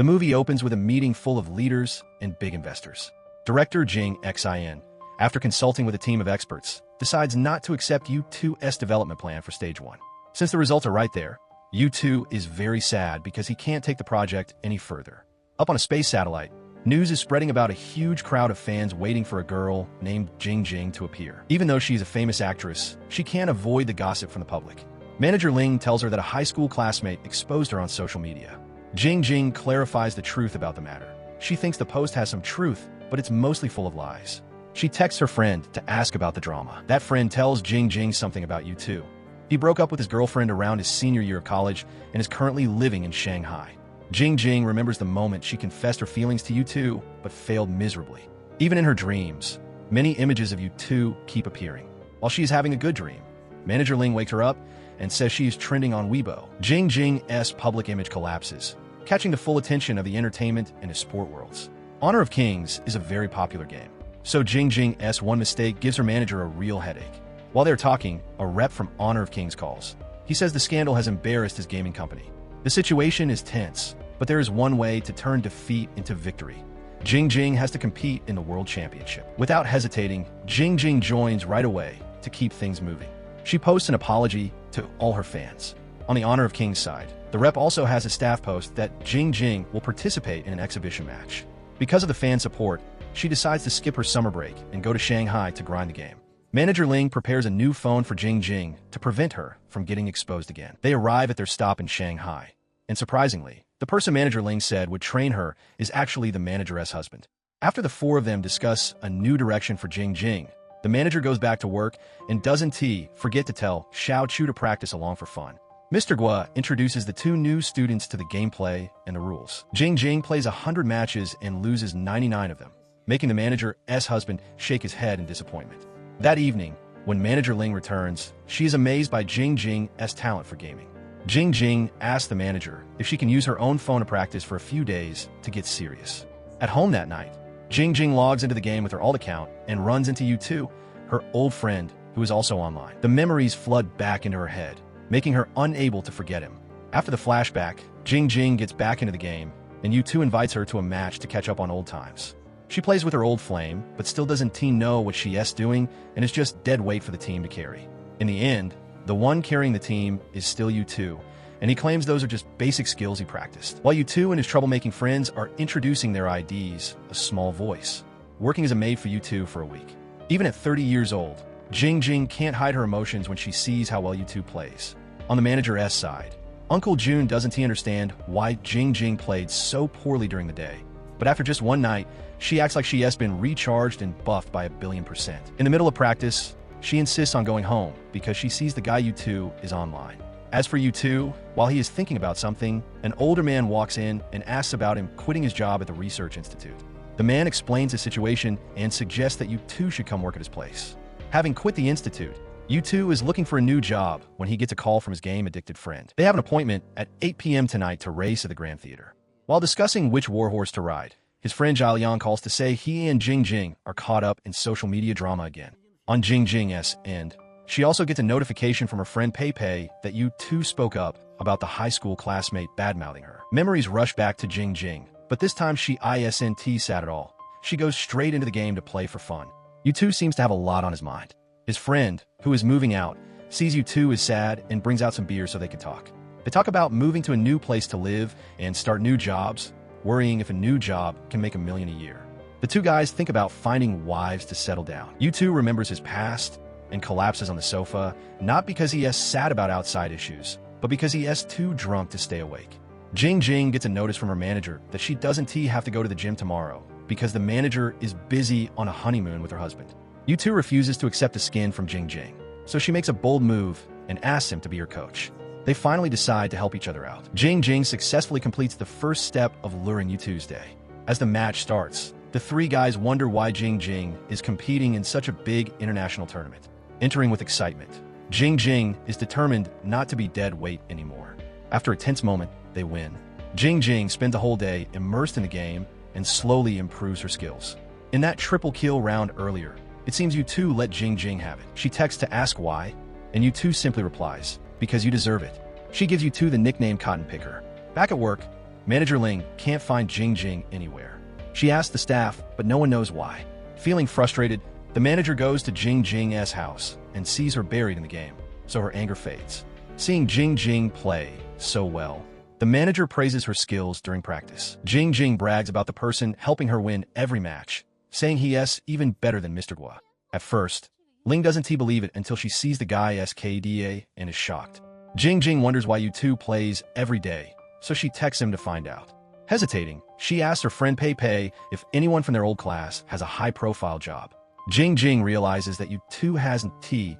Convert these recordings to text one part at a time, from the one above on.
The movie opens with a meeting full of leaders and big investors. Director Jing Xin, after consulting with a team of experts, decides not to accept U2's development plan for Stage 1. Since the results are right there, U2 is very sad because he can't take the project any further. Up on a space satellite, news is spreading about a huge crowd of fans waiting for a girl named Jing to appear. Even though she's a famous actress, she can't avoid the gossip from the public. Manager Ling tells her that a high school classmate exposed her on social media. Jing clarifies the truth about the matter. She thinks the post has some truth, but it's mostly full of lies. She texts her friend to ask about the drama. That friend tells Jing something about U2. He broke up with his girlfriend around his senior year of college and is currently living in Shanghai. Jing remembers the moment she confessed her feelings to U2, but failed miserably. Even in her dreams, many images of U2 keep appearing. While she's having a good dream, Manager Ling wakes her up and says she is trending on Weibo. Jing's public image collapses, catching the full attention of the entertainment and his sport worlds. Honor of Kings is a very popular game, so Jing's one mistake gives her manager a real headache. While they're talking, a rep from Honor of Kings calls. He says the scandal has embarrassed his gaming company. The situation is tense, but there is one way to turn defeat into victory. Jing has to compete in the World Championship. Without hesitating, Jing joins right away to keep things moving. She posts an apology to all her fans. On the Honor of Kings side, the rep also has a staff post that Jing will participate in an exhibition match. Because of the fan support, she decides to skip her summer break and go to Shanghai to grind the game. Manager Ling prepares a new phone for Jing to prevent her from getting exposed again. They arrive at their stop in Shanghai, and surprisingly, the person Manager Ling said would train her is actually the manager's husband. After the four of them discuss a new direction for Jing, the manager goes back to work and doesn't forget to tell Xiao Chu to practice along for fun. Mr. Gua introduces the two new students to the gameplay and the rules. Jing plays 100 matches and loses 99 of them, making the manager's husband shake his head in disappointment. That evening, when Manager Ling returns, she is amazed by Jing's talent for gaming. Jing asks the manager if she can use her own phone to practice for a few days to get serious. At home that night, Jing logs into the game with her alt account and runs into U2, her old friend, who is also online. The memories flood back into her head, making her unable to forget him. After the flashback, Jing gets back into the game, and U2 invites her to a match to catch up on old times. She plays with her old flame, but still doesn't know what she's doing and is just dead weight for the team to carry. In the end, the one carrying the team is still U2, and he claims those are just basic skills he practiced. While U2 and his troublemaking friends are introducing their IDs, a small voice, working as a maid for U2 for a week. Even at 30 years old, Jing can't hide her emotions when she sees how well U2 plays. On the manager's side, Uncle June doesn't understand why Jing played so poorly during the day. But after just one night, she acts like she has been recharged and buffed by 1,000,000,000%. In the middle of practice, she insists on going home because she sees the guy U2 is online. As for U2, while he is thinking about something, an older man walks in and asks about him quitting his job at the research institute. The man explains the situation and suggests that U2 should come work at his place. Having quit the institute, U2 is looking for a new job when he gets a call from his game-addicted friend. They have an appointment at 8 p.m. tonight to race at the Grand Theater. While discussing which warhorse to ride, his friend Jialiang calls to say he and Jing are caught up in social media drama again. On Jing's end, she also gets a notification from her friend Pei that U2 spoke up about the high school classmate badmouthing her. Memories rush back to Jing, but this time she isn't sad at all. She goes straight into the game to play for fun. U2 seems to have a lot on his mind. His friend, who is moving out, sees U2 is sad and brings out some beer so they can talk. They talk about moving to a new place to live and start new jobs, worrying if a new job can make $1 million a year. The two guys think about finding wives to settle down. U2 remembers his past and collapses on the sofa, not because he is sad about outside issues, but because he is too drunk to stay awake. Jing gets a notice from her manager that she doesn't have to go to the gym tomorrow because the manager is busy on a honeymoon with her husband. U2 refuses to accept the skin from Jing, so she makes a bold move and asks him to be her coach. They finally decide to help each other out. Jing successfully completes the first step of luring U2's day. As the match starts, the three guys wonder why Jing is competing in such a big international tournament. Entering with excitement, Jing is determined not to be dead weight anymore. After a tense moment, they win. Jing spends the whole day immersed in the game and slowly improves her skills. In that triple kill round earlier, it seems U2 let Jing have it. She texts to ask why, and U2 simply replies, "Because you deserve it." She gives U2 the nickname Cotton Picker. Back at work, Manager Ling can't find Jing Jing anywhere. She asks the staff, but no one knows why. Feeling frustrated, the manager goes to Jing Jing's house and sees her buried in the game, so her anger fades. Seeing Jing Jing play so well, the manager praises her skills during practice. Jing Jing brags about the person helping her win every match, saying he is even better than Mr. Gua. At first, Ling doesn't believe it until she sees the guy SKDA and is shocked. Jing Jing wonders why U2 plays every day, so she texts him to find out. Hesitating, she asks her friend Pei Pei if anyone from their old class has a high-profile job. Jing Jing realizes that U2 hasn't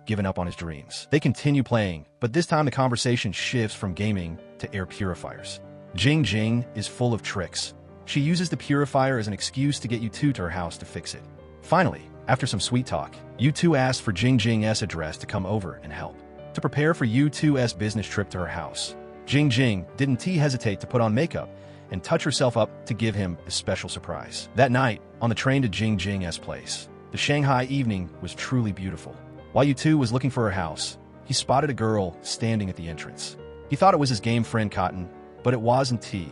given up on his dreams. They continue playing, but this time the conversation shifts from gaming to air purifiers. Jing Jing is full of tricks. She uses the purifier as an excuse to get U2 to her house to fix it. Finally, after some sweet talk, U2 asks for Jing Jing's address to come over and help. To prepare for U2's business trip to her house, Jing Jing didn't hesitate to put on makeup and touch herself up to give him a special surprise. That night, on the train to Jing Jing's place, the Shanghai evening was truly beautiful. While U2 was looking for her house, he spotted a girl standing at the entrance. He thought it was his game friend Cotton, but it wasn't T.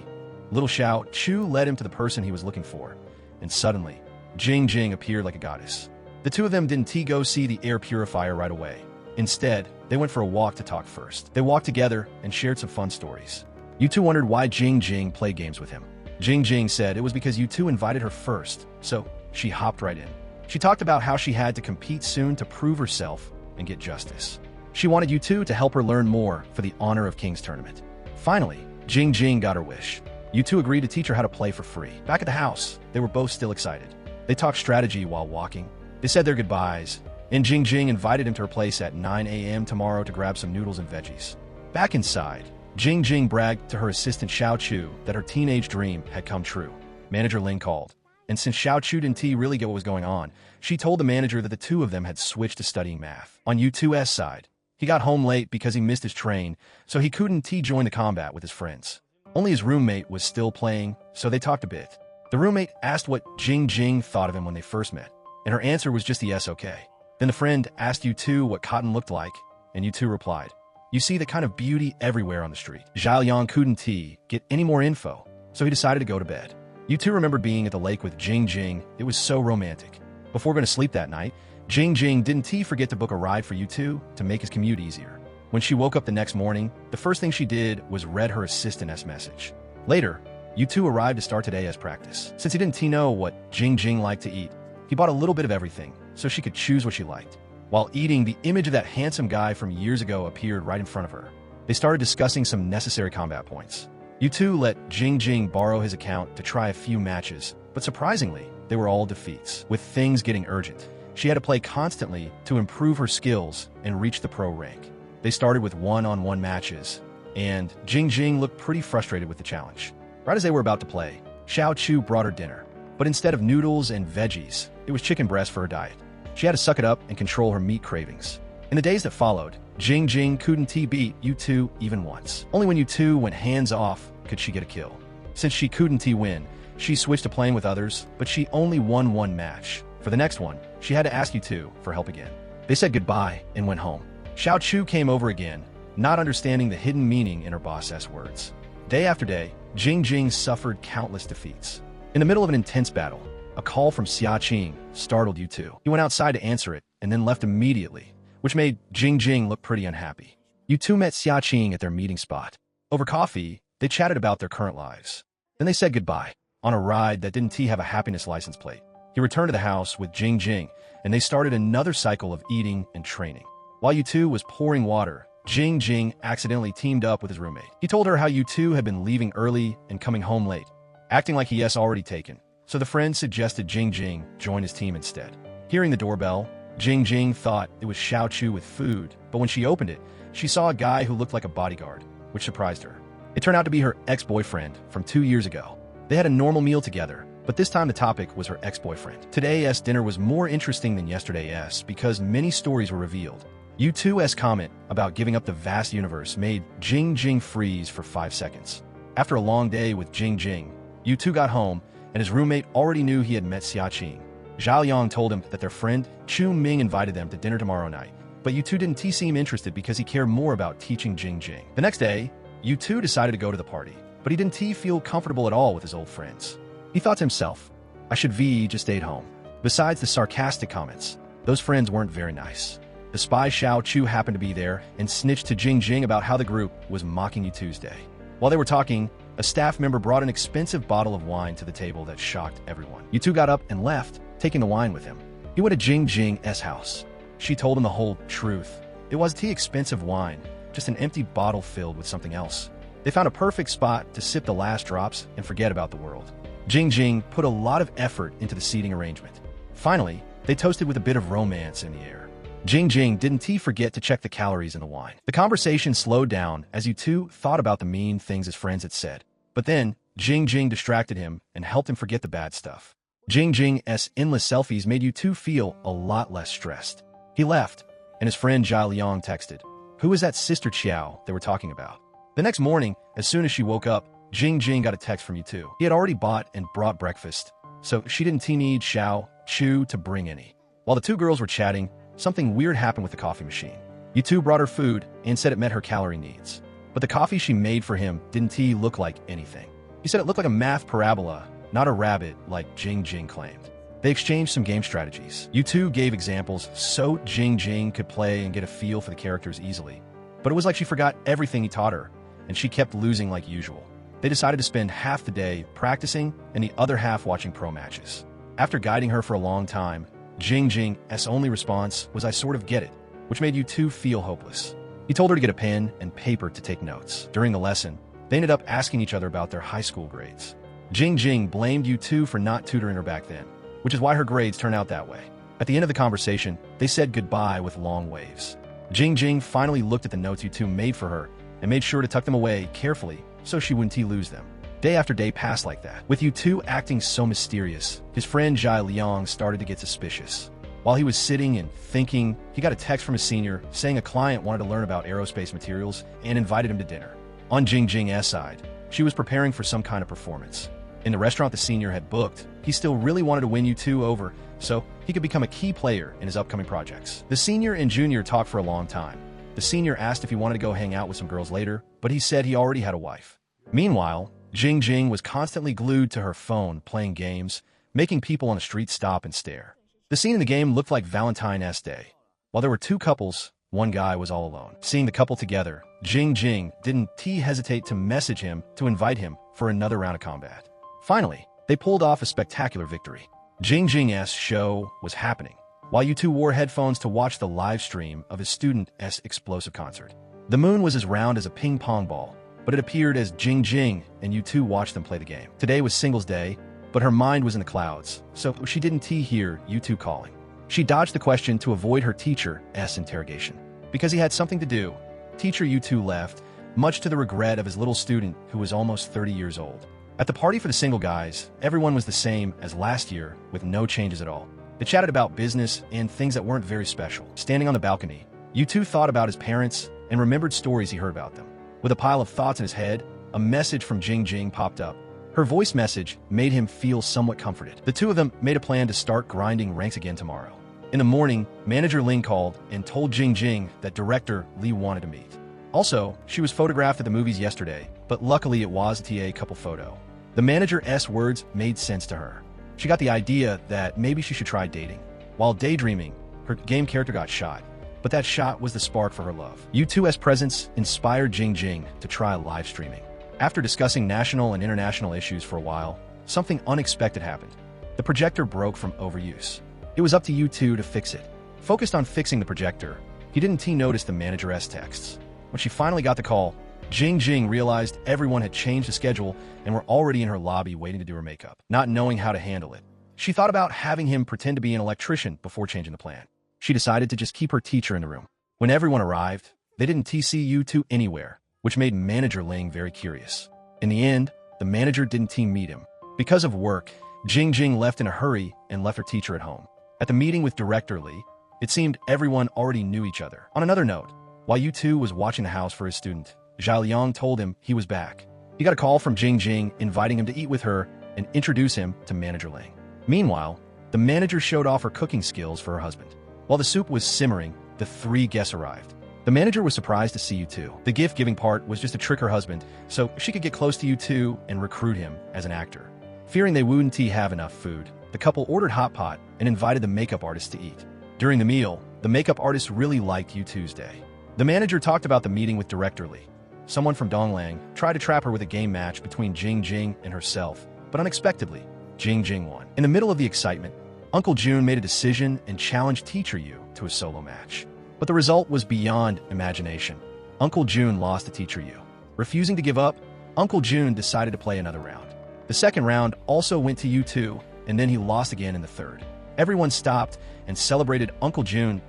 Little Xiao Chu led him to the person he was looking for, and suddenly, Jing Jing appeared like a goddess. The two of them didn't go see the air purifier right away. Instead, they went for a walk to talk first. They walked together and shared some fun stories. U2 wondered why Jing Jing played games with him. Jing Jing said it was because U2 invited her first, so she hopped right in. She talked about how she had to compete soon to prove herself and get justice. She wanted U2 to help her learn more for the Honor of Kings tournament. Finally, Jing Jing got her wish. U2 agreed to teach her how to play for free. Back at the house, they were both still excited. They talked strategy while walking. They said their goodbyes, and Jing Jing invited him to her place at 9 a.m. tomorrow to grab some noodles and veggies. Back inside, Jing Jing bragged to her assistant Xiao Chu that her teenage dream had come true. Manager Ling called, and since Xiao Chu didn't really get what was going on, she told the manager that the two of them had switched to studying math. On U2's side, he got home late because he missed his train, so he couldn't join the combat with his friends. Only his roommate was still playing, so they talked a bit. The roommate asked what Jing Jing thought of him when they first met, and her answer was just the yes, okay. Then the friend asked U2 what Cotton looked like, and U2 replied, "You see the kind of beauty everywhere on the street." Zhao Yang couldn't get any more info, so he decided to go to bed. U2 remembered being at the lake with Jing Jing. It was so romantic. Before going to sleep that night, Jing Jing didn't forget to book a ride for U2 to make his commute easier. When she woke up the next morning, the first thing she did was read her assistant's message. Later, U2 arrived to start today as practice. Since he didn't know what Jing Jing liked to eat, he bought a little bit of everything, so she could choose what she liked. While eating, the image of that handsome guy from years ago appeared right in front of her. They started discussing some necessary combat points. U2 let Jing Jing borrow his account to try a few matches, but surprisingly, they were all defeats. With things getting urgent, she had to play constantly to improve her skills and reach the pro rank. They started with one-on-one matches, and Jing Jing looked pretty frustrated with the challenge. Right as they were about to play, Xiao Chu brought her dinner, but instead of noodles and veggies, it was chicken breast for her diet. She had to suck it up and control her meat cravings. In the days that followed, Jing Jing couldn't beat U2 even once. Only when U2 went hands off could she get a kill. Since she couldn't win, she switched to playing with others, but she only won one match. For the next one, she had to ask U2 for help again. They said goodbye and went home. Xiao Chu came over again, not understanding the hidden meaning in her boss's words. Day after day, Jing Jing suffered countless defeats. In the middle of an intense battle, a call from Xia Qing startled U2. He went outside to answer it and then left immediately, which made Jing Jing look pretty unhappy. U2 met Xia Qing at their meeting spot. Over coffee, they chatted about their current lives. Then they said goodbye on a ride that didn't have a happiness license plate. He returned to the house with Jing Jing, and they started another cycle of eating and training. While U2 was pouring water, Jing Jing accidentally teamed up with his roommate. He told her how U2 had been leaving early and coming home late, acting like he has already taken. So the friend suggested Jing Jing join his team instead. Hearing the doorbell, Jing Jing thought it was Xiao Chu with food, but when she opened it, she saw a guy who looked like a bodyguard, which surprised her. It turned out to be her ex-boyfriend from 2 years ago. They had a normal meal together, but this time the topic was her ex-boyfriend. Today's dinner was more interesting than yesterday's because many stories were revealed. U2's comment about giving up the vast universe made Jing Jing freeze for 5 seconds. After a long day with Jing Jing, U2 got home, and his roommate already knew he had met Xia Qing. Zhao Yang told him that their friend Chu Ming invited them to dinner tomorrow night, but U2 didn't seem interested because he cared more about teaching Jing Jing. The next day, U2 decided to go to the party. but he didn't feel comfortable at all with his old friends. He thought to himself, I should just stayed home. Besides the sarcastic comments, those friends weren't very nice. The spy Xiao Chu happened to be there and snitched to Jing Jing about how the group was mocking you Tuesday. While they were talking, a staff member brought an expensive bottle of wine to the table that shocked everyone. Yutu got up and left, taking the wine with him. He went to Jing Jing's house. She told him the whole truth. It wasn't expensive wine, just an empty bottle filled with something else. They found a perfect spot to sip the last drops and forget about the world. Jing Jing put a lot of effort into the seating arrangement. Finally, they toasted with a bit of romance in the air. Jing Jing didn't forget to check the calories in the wine. The conversation slowed down as you two thought about the mean things his friends had said. But then, Jing Jing distracted him and helped him forget the bad stuff. Jing Jing's endless selfies made you two feel a lot less stressed. He left, and his friend Jia Liang texted, "Who is that sister Qiao they were talking about?" The next morning, as soon as she woke up, Jing Jing got a text from Yutu. He had already bought and brought breakfast, so she didn't need Xiao Chu to bring any. While the two girls were chatting, something weird happened with the coffee machine. Yutu brought her food and said it met her calorie needs. But the coffee she made for him didn't look like anything. He said it looked like a math parabola, not a rabbit like Jing Jing claimed. They exchanged some game strategies. Yutu gave examples so Jing Jing could play and get a feel for the characters easily. But it was like she forgot everything he taught her, and she kept losing like usual. They decided to spend half the day practicing and the other half watching pro matches. After guiding her for a long time, Jing Jing's only response was, "I sort of get it," which made Yutu feel hopeless. He told her to get a pen and paper to take notes. During the lesson, they ended up asking each other about their high school grades. Jing Jing blamed Yutu for not tutoring her back then, which is why her grades turned out that way. At the end of the conversation, they said goodbye with long waves. Jing Jing finally looked at the notes Yutu made for her and made sure to tuck them away carefully so she wouldn't lose them. Day after day passed like that. With Yutu acting so mysterious, his friend Jia Liang started to get suspicious. While he was sitting and thinking, he got a text from a senior saying a client wanted to learn about aerospace materials and invited him to dinner. On Jing Jing's side, she was preparing for some kind of performance. In the restaurant the senior had booked, he still really wanted to win Yutu over so he could become a key player in his upcoming projects. The senior and junior talked for a long time. The senior asked if he wanted to go hang out with some girls later, but he said he already had a wife. Meanwhile, Jing Jing was constantly glued to her phone playing games, making people on the street stop and stare. The scene in the game looked like Valentine's Day. While there were two couples, one guy was all alone. Seeing the couple together, Jing Jing didn't hesitate to message him to invite him for another round of combat. Finally, they pulled off a spectacular victory. Jing Jing's show was happening, while Yutu wore headphones to watch the live stream of his student's explosive concert. The moon was as round as a ping pong ball, but it appeared as Jing Jing and Yutu watched them play the game. Today was singles day, but her mind was in the clouds, so she didn't hear Yutu calling. She dodged the question to avoid her teacher's interrogation. Because he had something to do, teacher Yutu left, much to the regret of his little student who was almost 30 years old. At the party for the single guys, everyone was the same as last year with no changes at all. They chatted about business and things that weren't very special. Standing on the balcony, Yutu thought about his parents and remembered stories he heard about them. With a pile of thoughts in his head, a message from Jing Jing popped up. Her voice message made him feel somewhat comforted. The two of them made a plan to start grinding ranks again tomorrow. In the morning, manager Ling called and told Jing Jing that director Li wanted to meet. Also, she was photographed at the movies yesterday, but luckily it was a TA couple photo. The manager's words made sense to her. She got the idea that maybe she should try dating. While daydreaming, her game character got shot, but that shot was the spark for her love. Yutu's presence inspired Jing Jing to try live streaming. After discussing national and international issues for a while, something unexpected happened. The projector broke from overuse. It was up to Yutu to fix it. Focused on fixing the projector, he didn't notice the manager's texts. When she finally got the call, Jing Jing realized everyone had changed the schedule and were already in her lobby waiting to do her makeup. Not knowing how to handle it, she thought about having him pretend to be an electrician before changing the plan. She decided to just keep her teacher in the room. When everyone arrived, they didn't see Yutu anywhere, which made manager Ling very curious. In the end, the manager didn't meet him. Because of work, Jing Jing left in a hurry and left her teacher at home. At the meeting with director Li, it seemed everyone already knew each other. On another note, while Yutu was watching the house for his student, Zhao Liang told him he was back. He got a call from Jing Jing inviting him to eat with her and introduce him to manager Ling. Meanwhile, the manager showed off her cooking skills for her husband. While the soup was simmering, the three guests arrived. The The manager was surprised to see U2. The gift-giving part was just to trick her husband so she could get close to U2 and recruit him as an actor. Fearing they wouldn't have enough food, the couple ordered hot pot and invited the makeup artist to eat. During the meal, the makeup artist really liked U2's day. The manager talked about the meeting with director Lee. Someone from Donglang tried to trap her with a game match between Jing Jing and herself, but unexpectedly, Jing Jing won. In the middle of the excitement, Uncle June made a decision and challenged Teacher Yu to a solo match. But the result was beyond imagination. Uncle June lost to Teacher Yu. Refusing to give up, Uncle June decided to play another round. The second round also went to U2, and then he lost again in the third. Everyone stopped and celebrated Uncle June's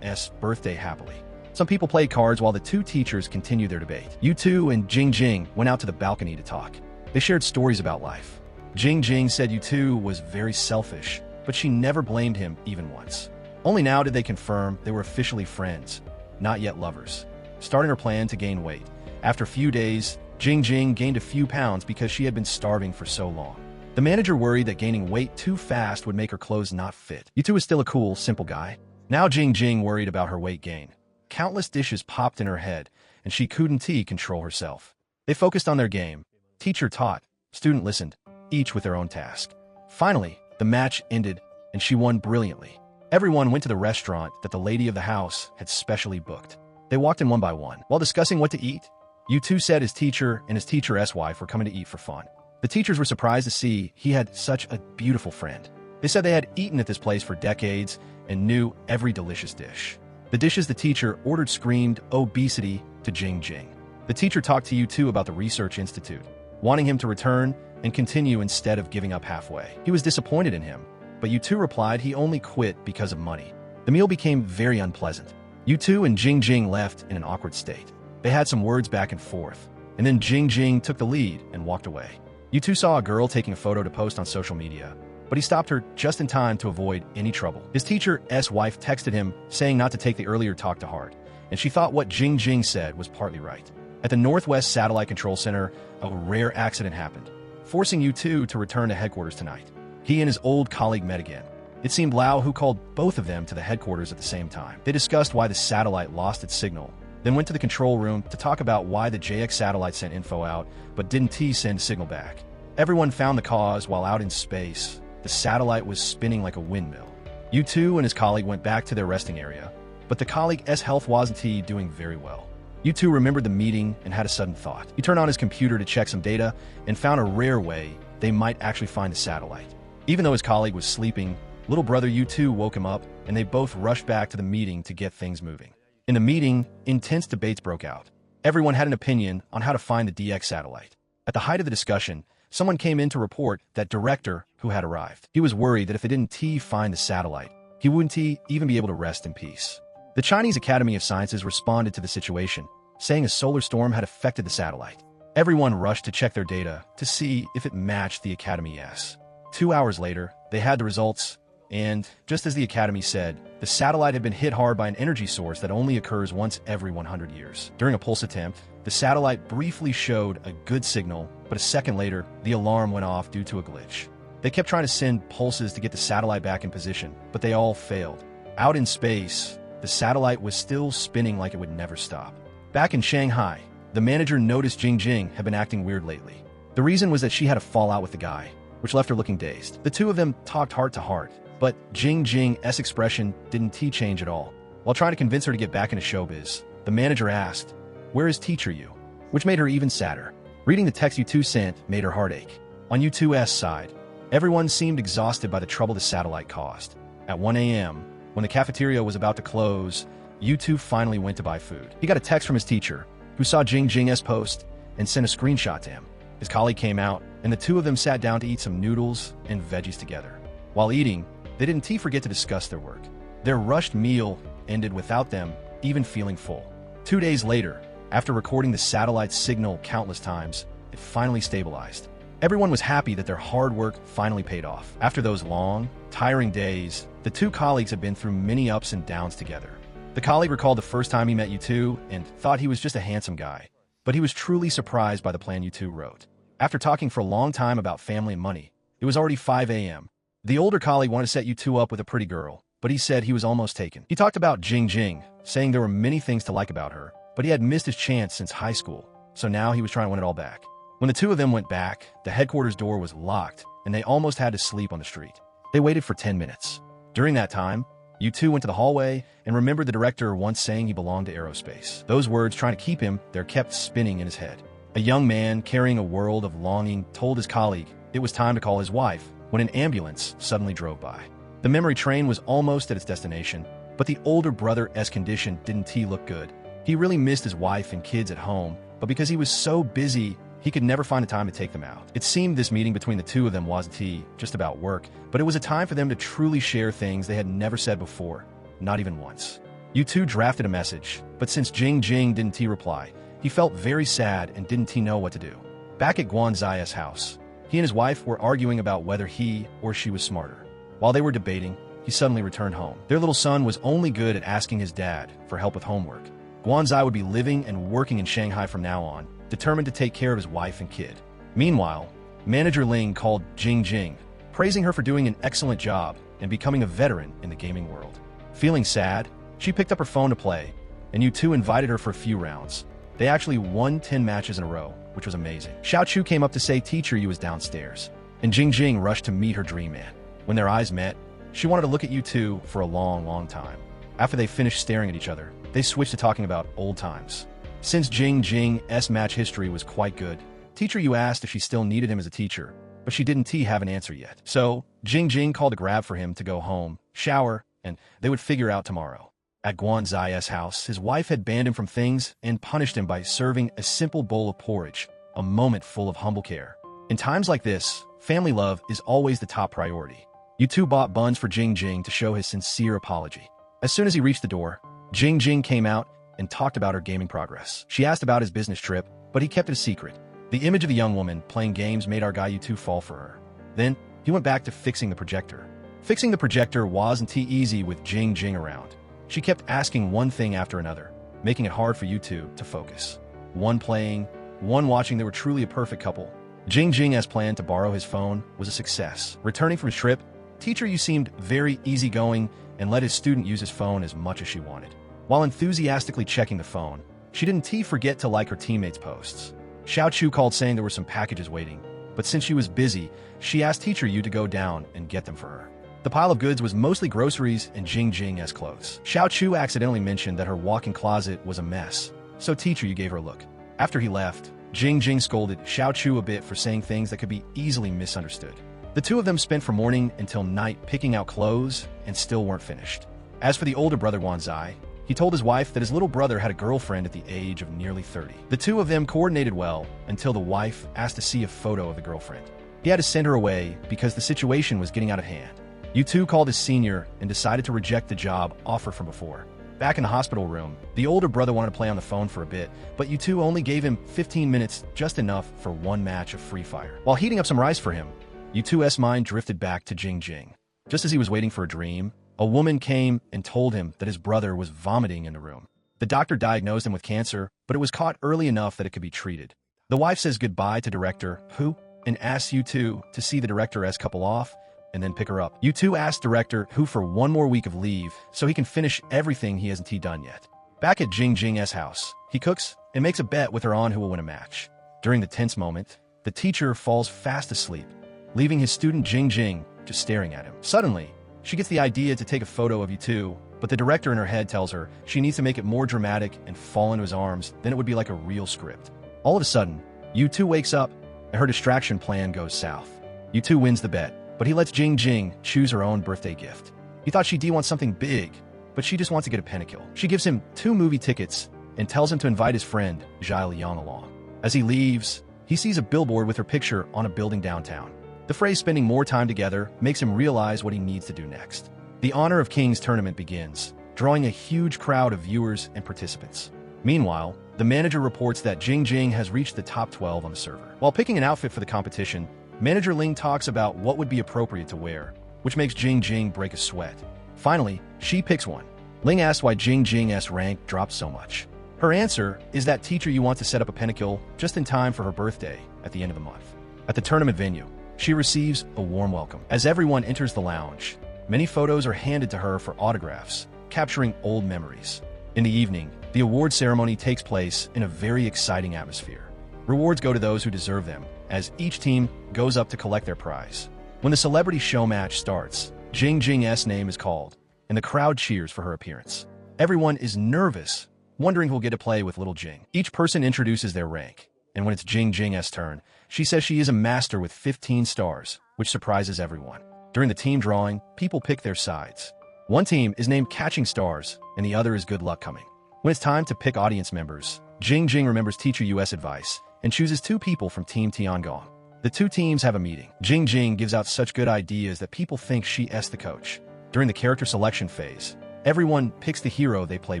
birthday happily. Some people played cards while the two teachers continued their debate. U2 and Jing Jing went out to the balcony to talk. They shared stories about life. Jing Jing said U2 was very selfish, but she never blamed him even once. Only now did they confirm they were officially friends, not yet lovers. Starting her plan to gain weight. After a few days, Jing Jing gained a few pounds because she had been starving for so long. The manager worried that gaining weight too fast would make her clothes not fit. U2 was still a cool, simple guy. Now Jing Jing worried about her weight gain. Countless dishes popped in her head, and she couldn't control herself. They focused on their game. Teacher taught, student listened, each with their own task. Finally, the match ended, and she won brilliantly. Everyone went to the restaurant that the lady of the house had specially booked. They walked in one by one. While discussing what to eat, U2 said his teacher and his teacher's wife were coming to eat for fun. The teachers were surprised to see he had such a beautiful friend. They said they had eaten at this place for decades and knew every delicious dish. The dishes the teacher ordered screamed obesity to Jing Jing. The teacher talked to U2 about the research institute, wanting him to return and continue instead of giving up halfway. He was disappointed in him, but U2 replied he only quit because of money. The meal became very unpleasant. U2 and Jing Jing left in an awkward state. They had some words back and forth, and then Jing Jing took the lead and walked away. U2 saw a girl taking a photo to post on social media, but he stopped her just in time to avoid any trouble. His teacher's wife texted him, saying not to take the earlier talk to heart, and she thought what Jing Jing said was partly right. At the Northwest Satellite Control Center, a rare accident happened, forcing U2 to return to headquarters tonight. He and his old colleague met again. It seemed Lau who called both of them to the headquarters at the same time. They discussed why the satellite lost its signal, then went to the control room to talk about why the JX satellite sent info out but didn't send signal back. Everyone found the cause while out in space. The satellite was spinning like a windmill. U2 and his colleague went back to their resting area, but the colleague's health wasn't doing very well. U2 remembered the meeting and had a sudden thought. He turned on his computer to check some data and found a rare way they might actually find the satellite. Even though his colleague was sleeping, little brother U2 woke him up, and they both rushed back to the meeting to get things moving. In the meeting, intense debates broke out. Everyone had an opinion on how to find the DX satellite. At the height of the discussion, someone came in to report that director who had arrived. He was worried that if they didn't find the satellite, he wouldn't even be able to rest in peace. The Chinese Academy of Sciences responded to the situation, saying a solar storm had affected the satellite. Everyone rushed to check their data to see if it matched the Academy's. 2 hours later, they had the results, and just as the Academy said, the satellite had been hit hard by an energy source that only occurs once every 100 years. During a pulse attempt, the satellite briefly showed a good signal, but a second later, the alarm went off due to a glitch. They kept trying to send pulses to get the satellite back in position, but they all failed. Out in space, the satellite was still spinning like it would never stop. Back in Shanghai, the manager noticed Jing Jing had been acting weird lately. The reason was that she had a fallout with the guy, which left her looking dazed. The two of them talked heart to heart, but Jing Jing's expression didn't change at all. While trying to convince her to get back into showbiz, the manager asked, "Where is Teacher Yu?" Which made her even sadder. Reading the text U2 sent made her heart ache. On U2's side, everyone seemed exhausted by the trouble the satellite caused. At 1 a.m., when the cafeteria was about to close, U2 finally went to buy food. He got a text from his teacher, who saw Jing Jing's post and sent a screenshot to him. His colleague came out, and the two of them sat down to eat some noodles and veggies together. While eating, they didn't forget to discuss their work. Their rushed meal ended without them even feeling full. 2 days later, after recording the satellite's signal countless times, it finally stabilized. Everyone was happy that their hard work finally paid off. After those long, tiring days, the two colleagues had been through many ups and downs together. The colleague recalled the first time he met U2 and thought he was just a handsome guy, but he was truly surprised by the plan U2 wrote. After talking for a long time about family and money, it was already 5 a.m. The older colleague wanted to set U2 up with a pretty girl, but he said he was almost taken. He talked about Jing Jing, saying there were many things to like about her, but he had missed his chance since high school, so now he was trying to win it all back. When the two of them went back, the headquarters door was locked, and they almost had to sleep on the street. They waited for 10 minutes. During that time, U2 went to the hallway and remembered the director once saying he belonged to aerospace. Those words, trying to keep him there, kept spinning in his head. A young man carrying a world of longing told his colleague it was time to call his wife when an ambulance suddenly drove by. The memory train was almost at its destination, but the older brother's condition didn't look good. He really missed his wife and kids at home, but because he was so busy, he could never find a time to take them out. It seemed this meeting between the two of them wasn't just about work, but it was a time for them to truly share things they had never said before, not even once. U2 drafted a message, but since Jing didn't reply, he felt very sad and didn't know what to do. Back at Guanzai's house, he and his wife were arguing about whether he or she was smarter. While they were debating, he suddenly returned home. Their little son was only good at asking his dad for help with homework. Guanzai would be living and working in Shanghai from now on, determined to take care of his wife and kid. Meanwhile, manager Ling called Jing, praising her for doing an excellent job and becoming a veteran in the gaming world. Feeling sad, she picked up her phone to play, and U2 invited her for a few rounds. They actually won 10 matches in a row, which was amazing. Xiao Chu came up to say Teacher Yu was downstairs, and Jing rushed to meet her dream man. When their eyes met, she wanted to look at U2 for a long time. After they finished staring at each other, they switched to talking about old times. Since Jing's match history was quite good, Teacher Yu asked if she still needed him as a teacher, but she didn't have an answer yet. So, Jing called a grab for him to go home, shower, and they would figure out tomorrow. At Guanzai's house, his wife had banned him from things and punished him by serving a simple bowl of porridge, a moment full of humble care. In times like this, family love is always the top priority. U2 bought buns for Jing to show his sincere apology. As soon as he reached the door, Jing came out and talked about her gaming progress. She asked about his business trip, but he kept it a secret. The image of the young woman playing games made our guy U2 fall for her. Then, he went back to fixing the projector. Fixing the projector wasn't easy with Jing around. She kept asking one thing after another, making it hard for U2 to focus. One playing, one watching. They were truly a perfect couple. Jing, as planned to borrow his phone, was a success. Returning from his trip, Teacher Yu seemed very easygoing and let his student use his phone as much as she wanted. While enthusiastically checking the phone, she didn't forget to like her teammates' posts. Xiao Chu called saying there were some packages waiting, but since she was busy, she asked Teacher Yu to go down and get them for her. The pile of goods was mostly groceries and Jing's clothes. Xiao Chu accidentally mentioned that her walk-in closet was a mess, so Teacher Yu gave her a look. After he left, Jing scolded Xiao Chu a bit for saying things that could be easily misunderstood. The two of them spent from morning until night picking out clothes and still weren't finished. As for the older brother Guanzai, he told his wife that his little brother had a girlfriend at the age of nearly 30. The two of them coordinated well until the wife asked to see a photo of the girlfriend. He had to send her away because the situation was getting out of hand. U2 called his senior and decided to reject the job offer from before. Back in the hospital room, the older brother wanted to play on the phone for a bit, but U2 only gave him 15 minutes, just enough for one match of Free Fire. While heating up some rice for him, U2's mind drifted back to Jing. Just as he was waiting for a dream, a woman came and told him that his brother was vomiting in the room. The doctor diagnosed him with cancer, but it was caught early enough that it could be treated. The wife says goodbye to director Hu and asks U2 to see the director's couple off and then pick her up. U2 asked director Hu for one more week of leave so he can finish everything he hasn't done yet. Back at Jing's house, he cooks and makes a bet with her on who will win a match. During the tense moment, the teacher falls fast asleep, leaving his student Jing just staring at him. Suddenly, she gets the idea to take a photo of U2, but the director in her head tells her she needs to make it more dramatic and fall into his arms, then it would be like a real script. All of a sudden, U2 wakes up, and her distraction plan goes south. U2 wins the bet, but he lets Jing choose her own birthday gift. He thought she'd want something big, but she just wants to get a pentakill. She gives him 2 movie tickets and tells him to invite his friend, Zhai Liang, along. As he leaves, he sees a billboard with her picture on a building downtown. The phrase spending more time together makes him realize what he needs to do next. The Honor of Kings tournament begins, drawing a huge crowd of viewers and participants. Meanwhile, the manager reports that Jing has reached the top 12 on the server. While picking an outfit for the competition, manager Ling talks about what would be appropriate to wear, which makes Jing break a sweat. Finally, she picks one. Ling asks why Jing's rank dropped so much. Her answer is that Teacher Yu wants to set up a pentakill just in time for her birthday at the end of the month. At the tournament venue, she receives a warm welcome. As everyone enters the lounge, many photos are handed to her for autographs, capturing old memories. In the evening, The award ceremony takes place in a very exciting atmosphere. Rewards go to those who deserve them, as each team goes up to collect their prize. When the celebrity show match starts, Jing Jing's name is called, and the crowd cheers for her appearance. Everyone is nervous, wondering who'll get to play with little Jing. Each person introduces their rank, and when it's Jing Jing's turn, she says she is a master with 15 stars, which surprises everyone. During the team drawing, people pick their sides. One team is named Catching Stars, and the other is Good Luck Coming. When it's time to pick audience members, Jing Jing remembers Teacher US advice and chooses 2 people from Team Tiangong. The 2 teams have a meeting. Jing Jing gives out such good ideas that people think she's the coach. During the character selection phase, everyone picks the hero they play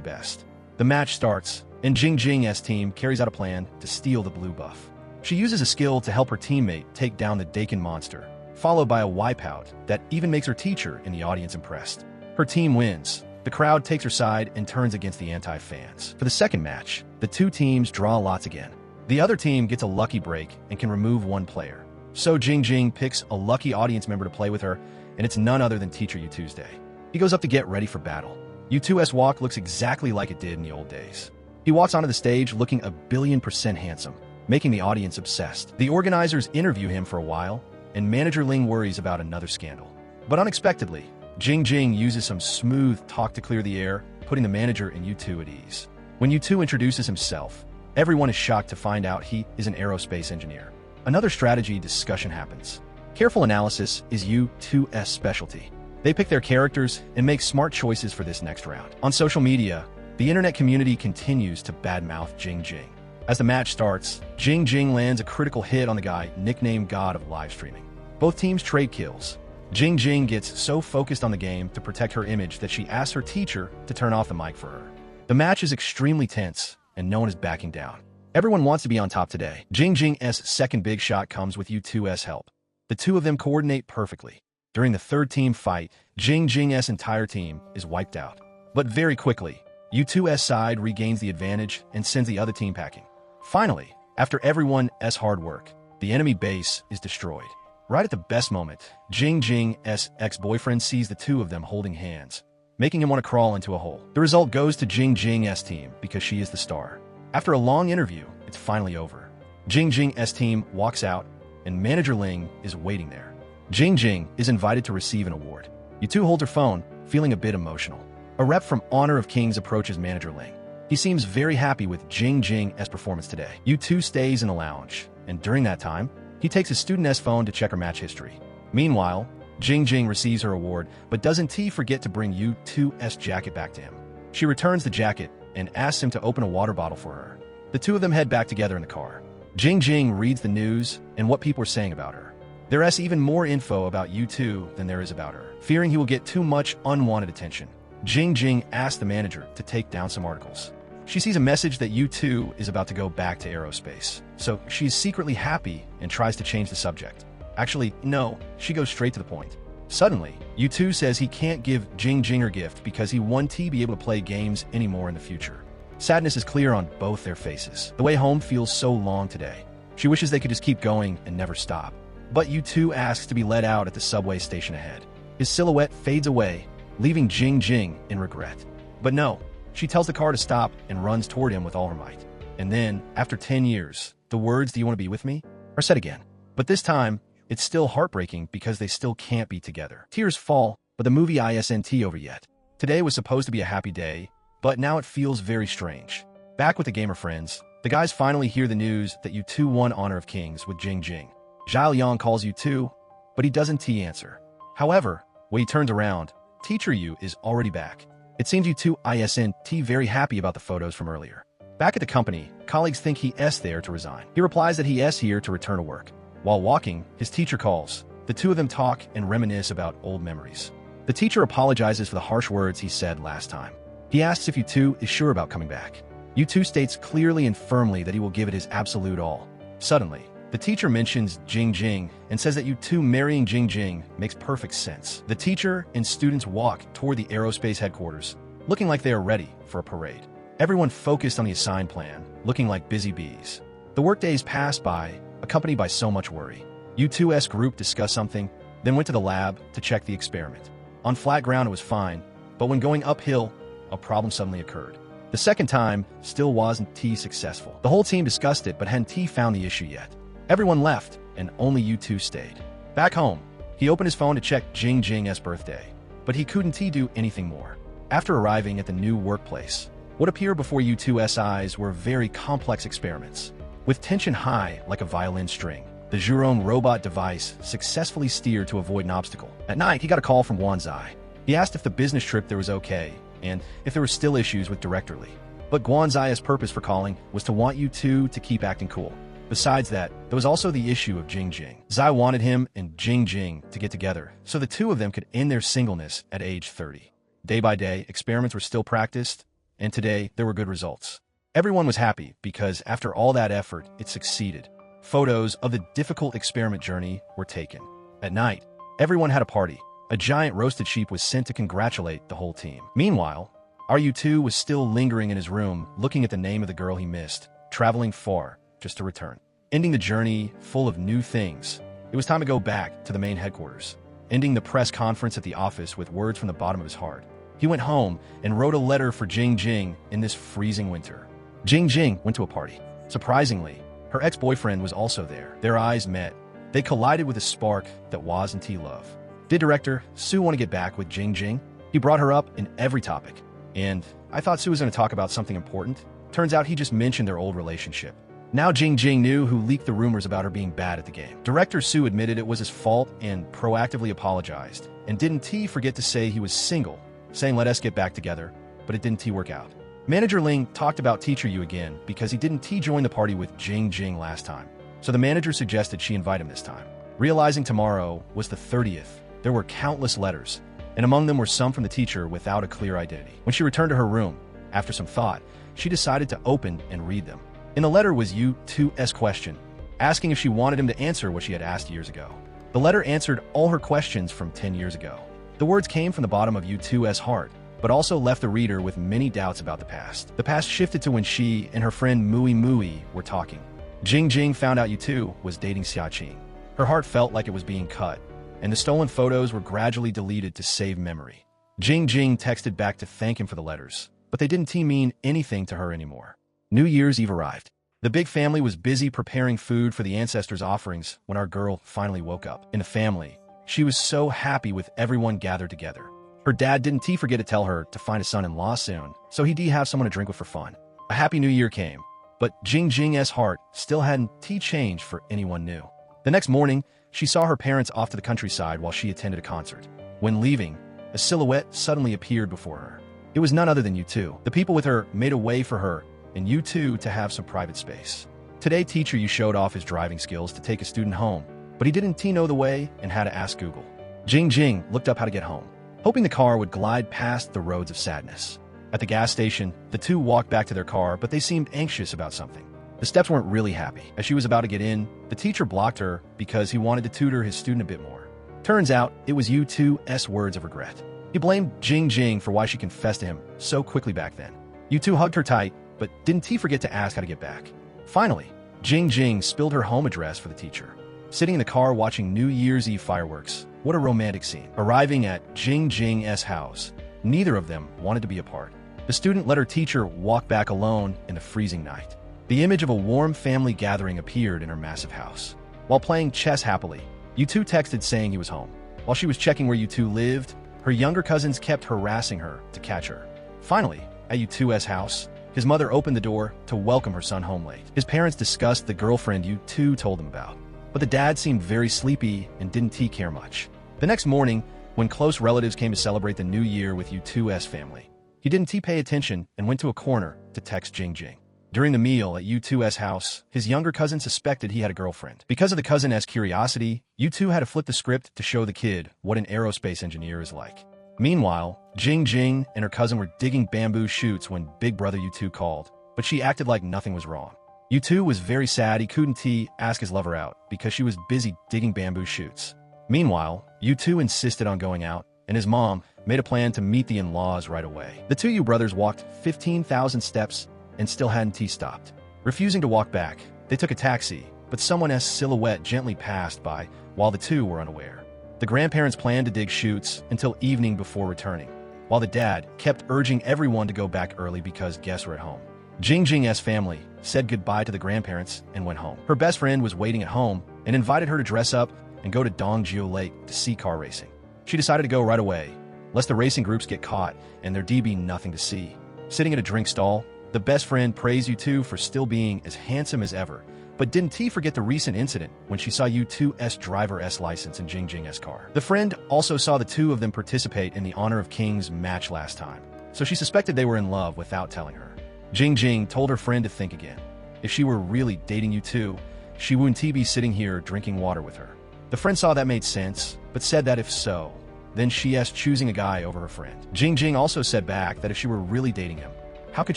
best. The match starts, and Jing Jing's team carries out a plan to steal the blue buff. She uses a skill to help her teammate take down the Dakin monster, followed by a wipeout that even makes her teacher in the audience impressed. Her team wins. The crowd takes her side and turns against the anti-fans. For the second match, the 2 teams draw lots again. The other team gets a lucky break and can remove 1 player. So Jing Jing picks a lucky audience member to play with her, and it's none other than Teacher U Tuesday. He goes up to get ready for battle. U2's walk looks exactly like it did in the old days. He walks onto the stage looking 1,000,000,000% handsome, making the audience obsessed. The organizers interview him for a while, and Manager Ling worries about another scandal. But unexpectedly, Jing Jing uses some smooth talk to clear the air, putting the manager and U2 at ease. When U2 introduces himself, everyone is shocked to find out he is an aerospace engineer. Another strategy discussion happens. Careful analysis is U2's specialty. They pick their characters and make smart choices for this next round. On social media, the internet community continues to badmouth Jing Jing. As the match starts, Jing Jing lands a critical hit on the guy nicknamed God of Live Streaming. Both teams trade kills. Jing Jing gets so focused on the game to protect her image that she asks her teacher to turn off the mic for her. The match is extremely tense, and no one is backing down. Everyone wants to be on top today. Jing Jing's second big shot comes with U2's help. The 2 of them coordinate perfectly. During the third team fight, Jing Jing's entire team is wiped out. But very quickly, U2's side regains the advantage and sends the other team packing. Finally, after everyone's hard work, the enemy base is destroyed. Right at the best moment, Jing Jing's ex-boyfriend sees the 2 of them holding hands, making him want to crawl into a hole. The result goes to Jing Jing's team because she is the star. After a long interview, it's finally over. Jing Jing's team walks out, and Manager Ling is waiting there. Jing Jing is invited to receive an award. U2 holds her phone, feeling a bit emotional. A rep from Honor of Kings approaches Manager Ling. He seems very happy with Jing Jing's performance today. U2 stays in a lounge, and during that time, he takes his student's phone to check her match history. Meanwhile, Jing Jing receives her award, but doesn't forget to bring U2's jacket back to him. She returns the jacket and asks him to open a water bottle for her. The 2 of them head back together in the car. Jing Jing reads the news and what people are saying about her. There is even more info about U2 than there is about her. Fearing he will get too much unwanted attention, Jing Jing asks the manager to take down some articles. She sees a message that U2 is about to go back to aerospace, so she's secretly happy and tries to change the subject. Actually, no, she goes straight to the point. Suddenly, U2 says he can't give Jing Jing her gift because he won't be able to play games anymore in the future. Sadness is clear on both their faces. The way home feels so long today. She wishes they could just keep going and never stop. But U2 asks to be let out at the subway station ahead. His silhouette fades away, leaving Jing Jing in regret. But no, she tells the car to stop and runs toward him with all her might. And then, after 10 years, the words, "Do you want to be with me?" are said again. But this time, it's still heartbreaking because they still can't be together. Tears fall, but the movie isn't over yet. Today was supposed to be a happy day, but now it feels very strange. Back with the gamer friends, the guys finally hear the news that U2 won Honor of Kings with Jing Jing. Zhao Yang calls U2, but he doesn't answer. However, when he turns around, Teacher Yu is already back. It seems U2 isn't very happy about the photos from earlier. Back at the company, colleagues think he's there to resign. He replies that he's here to return to work. While walking, his teacher calls. The 2 of them talk and reminisce about old memories. The teacher apologizes for the harsh words he said last time. He asks if U2 is sure about coming back. U2 states clearly and firmly that he will give it his absolute all. Suddenly, the teacher mentions Jing Jing and says that U2 marrying Jing Jing makes perfect sense. The teacher and students walk toward the aerospace headquarters, looking like they are ready for a parade. Everyone focused on the assigned plan, looking like busy bees. The workdays passed by, accompanied by so much worry. U2's group discussed something, then went to the lab to check the experiment. On flat ground it was fine, but when going uphill, a problem suddenly occurred. The second time still wasn't T successful. The whole team discussed it, but hadn't T found the issue yet. Everyone left, and only U2 stayed. Back home, he opened his phone to check Jing Jing's birthday, but he couldn't do anything more. After arriving at the new workplace, what appeared before U2's eyes were very complex experiments. With tension high like a violin string, the Jurong robot device successfully steered to avoid an obstacle. At night, he got a call from Guanzai. He asked if the business trip there was okay, and if there were still issues with Director Lee. But Guanzai's purpose for calling was to want U2 to keep acting cool. Besides that, there was also the issue of Jing Jing. Zai wanted him and Jing Jing to get together, so the two of them could end their singleness at age 30. Day by day, experiments were still practiced, and today there were good results. Everyone was happy because after all that effort, it succeeded. Photos of the difficult experiment journey were taken. At night, everyone had a party. A giant roasted sheep was sent to congratulate the whole team. Meanwhile, our U2 was still lingering in his room, looking at the name of the girl he missed, traveling far just to return. Ending the journey full of new things, it was time to go back to the main headquarters. Ending the press conference at the office with words from the bottom of his heart, he went home and wrote a letter for Jing Jing in this freezing winter. Jing Jing went to a party. Surprisingly, her ex-boyfriend was also there. Their eyes met. They collided with a spark that wasn't love. Did Director Sue want to get back with Jing Jing? He brought her up in every topic. And I thought Sue was going to talk about something important. Turns out he just mentioned their old relationship. Now Jing Jing knew who leaked the rumors about her being bad at the game. Director Sue admitted it was his fault and proactively apologized. And didn't forget to say he was single, saying let us get back together, but it didn't work out. Manager Ling talked about Teacher Yu again because he didn't join the party with Jing Jing last time. So the manager suggested she invite him this time. Realizing tomorrow was the 30th, there were countless letters, and among them were some from the teacher without a clear identity. When she returned to her room, after some thought, she decided to open and read them. In the letter was U2's question, asking if she wanted him to answer what she had asked years ago. The letter answered all her questions from 10 years ago. The words came from the bottom of U2's heart, but also left the reader with many doubts about the past. The past shifted to when she and her friend Mui Mui were talking. Jing Jing found out U2 was dating Xia Qing. Her heart felt like it was being cut, and the stolen photos were gradually deleted to save memory. Jing Jing texted back to thank him for the letters, but they didn't mean anything to her anymore. New Year's Eve arrived. The big family was busy preparing food for the ancestors' offerings when our girl finally woke up. In the family, she was so happy with everyone gathered together. Her dad didn't forget to tell her to find a son-in-law soon, so he'd have someone to drink with for fun. A happy new year came, but Jing Jing's heart still hadn't changed for anyone new. The next morning, she saw her parents off to the countryside while she attended a concert. When leaving, a silhouette suddenly appeared before her. It was none other than U2. The people with her made a way for her and U2 to have some private space. Today, Teacher Yu showed off his driving skills to take a student home, but he didn't know the way and had to ask Google. Jing Jing looked up how to get home, hoping the car would glide past the roads of sadness. At the gas station, the two walked back to their car, but they seemed anxious about something. The steps weren't really happy. As she was about to get in, the teacher blocked her because he wanted to tutor his student a bit more. Turns out, it was U2's words of regret. He blamed Jing Jing for why she confessed to him so quickly back then. U2 hugged her tight, but didn't forget to ask how to get back. Finally, Jing Jing spilled her home address for the teacher. Sitting in the car watching New Year's Eve fireworks, what a romantic scene. Arriving at Jing Jing's house, neither of them wanted to be apart. The student let her teacher walk back alone in the freezing night. The image of a warm family gathering appeared in her massive house. While playing chess happily, U2 texted saying he was home. While she was checking where U2 lived, her younger cousins kept harassing her to catch her. Finally, at U2's house, his mother opened the door to welcome her son home late. His parents discussed the girlfriend U2 told them about, but the dad seemed very sleepy and didn't care much. The next morning, when close relatives came to celebrate the new year with U2's family, he didn't pay attention and went to a corner to text Jing Jing. During the meal at U2's house, his younger cousin suspected he had a girlfriend. Because of the cousin's curiosity, U2 had to flip the script to show the kid what an aerospace engineer is like. Meanwhile, Jing Jing and her cousin were digging bamboo shoots when Big Brother U2 called, but she acted like nothing was wrong. U2 was very sad he couldn't ask his lover out because she was busy digging bamboo shoots. Meanwhile, U2 insisted on going out, and his mom made a plan to meet the in-laws right away. The two Yu brothers walked 15,000 steps and still hadn't stopped. Refusing to walk back, they took a taxi, but someone's silhouette gently passed by while the two were unaware. The grandparents planned to dig shoots until evening before returning. While while the dad kept urging everyone to go back early because guests were at home. Jingjing's family said goodbye to the grandparents and went home. Her best friend was waiting at home and invited her to dress up and go to Dongjiu Lake to see car racing. She decided to go right away, lest the racing groups get caught and there'd be nothing to see. Sitting at a drink stall, the best friend praised U2 for still being as handsome as ever, but didn't he forget the recent incident when she saw U2's driver's license in Jingjing's car. The friend also saw the two of them participate in the Honor of Kings match last time, so she suspected they were in love without telling her. Jingjing told her friend to think again. If she were really dating U2, she wouldn't be sitting here drinking water with her. The friend saw that made sense, but said that if so, then she's choosing a guy over her friend. Jingjing also said back that if she were really dating him, how could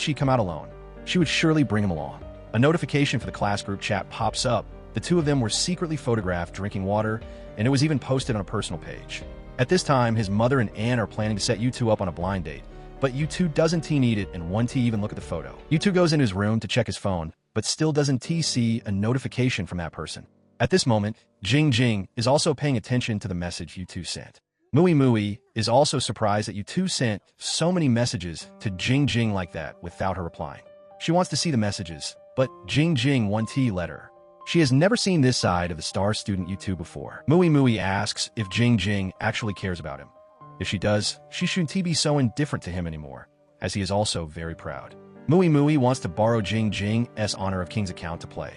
she come out alone? She would surely bring him along. A notification for the class group chat pops up. The two of them were secretly photographed drinking water, and it was even posted on a personal page. At this time, his mother and Anne are planning to set U2 up on a blind date, but U2 doesn't need it and won't even look at the photo. U2 goes in his room to check his phone, but still doesn't see a notification from that person. At this moment, Jingjing is also paying attention to the message U2 sent. Mui is also surprised that U2 sent so many messages to Jingjing like that without her replying. She wants to see the messages, but Jingjing won't let her. She has never seen this side of the star student U2 before. Mui asks if Jingjing actually cares about him. If she does, she shouldn't be so indifferent to him anymore, as he is also very proud. Mui wants to borrow Jingjing's Honor of Kings account to play,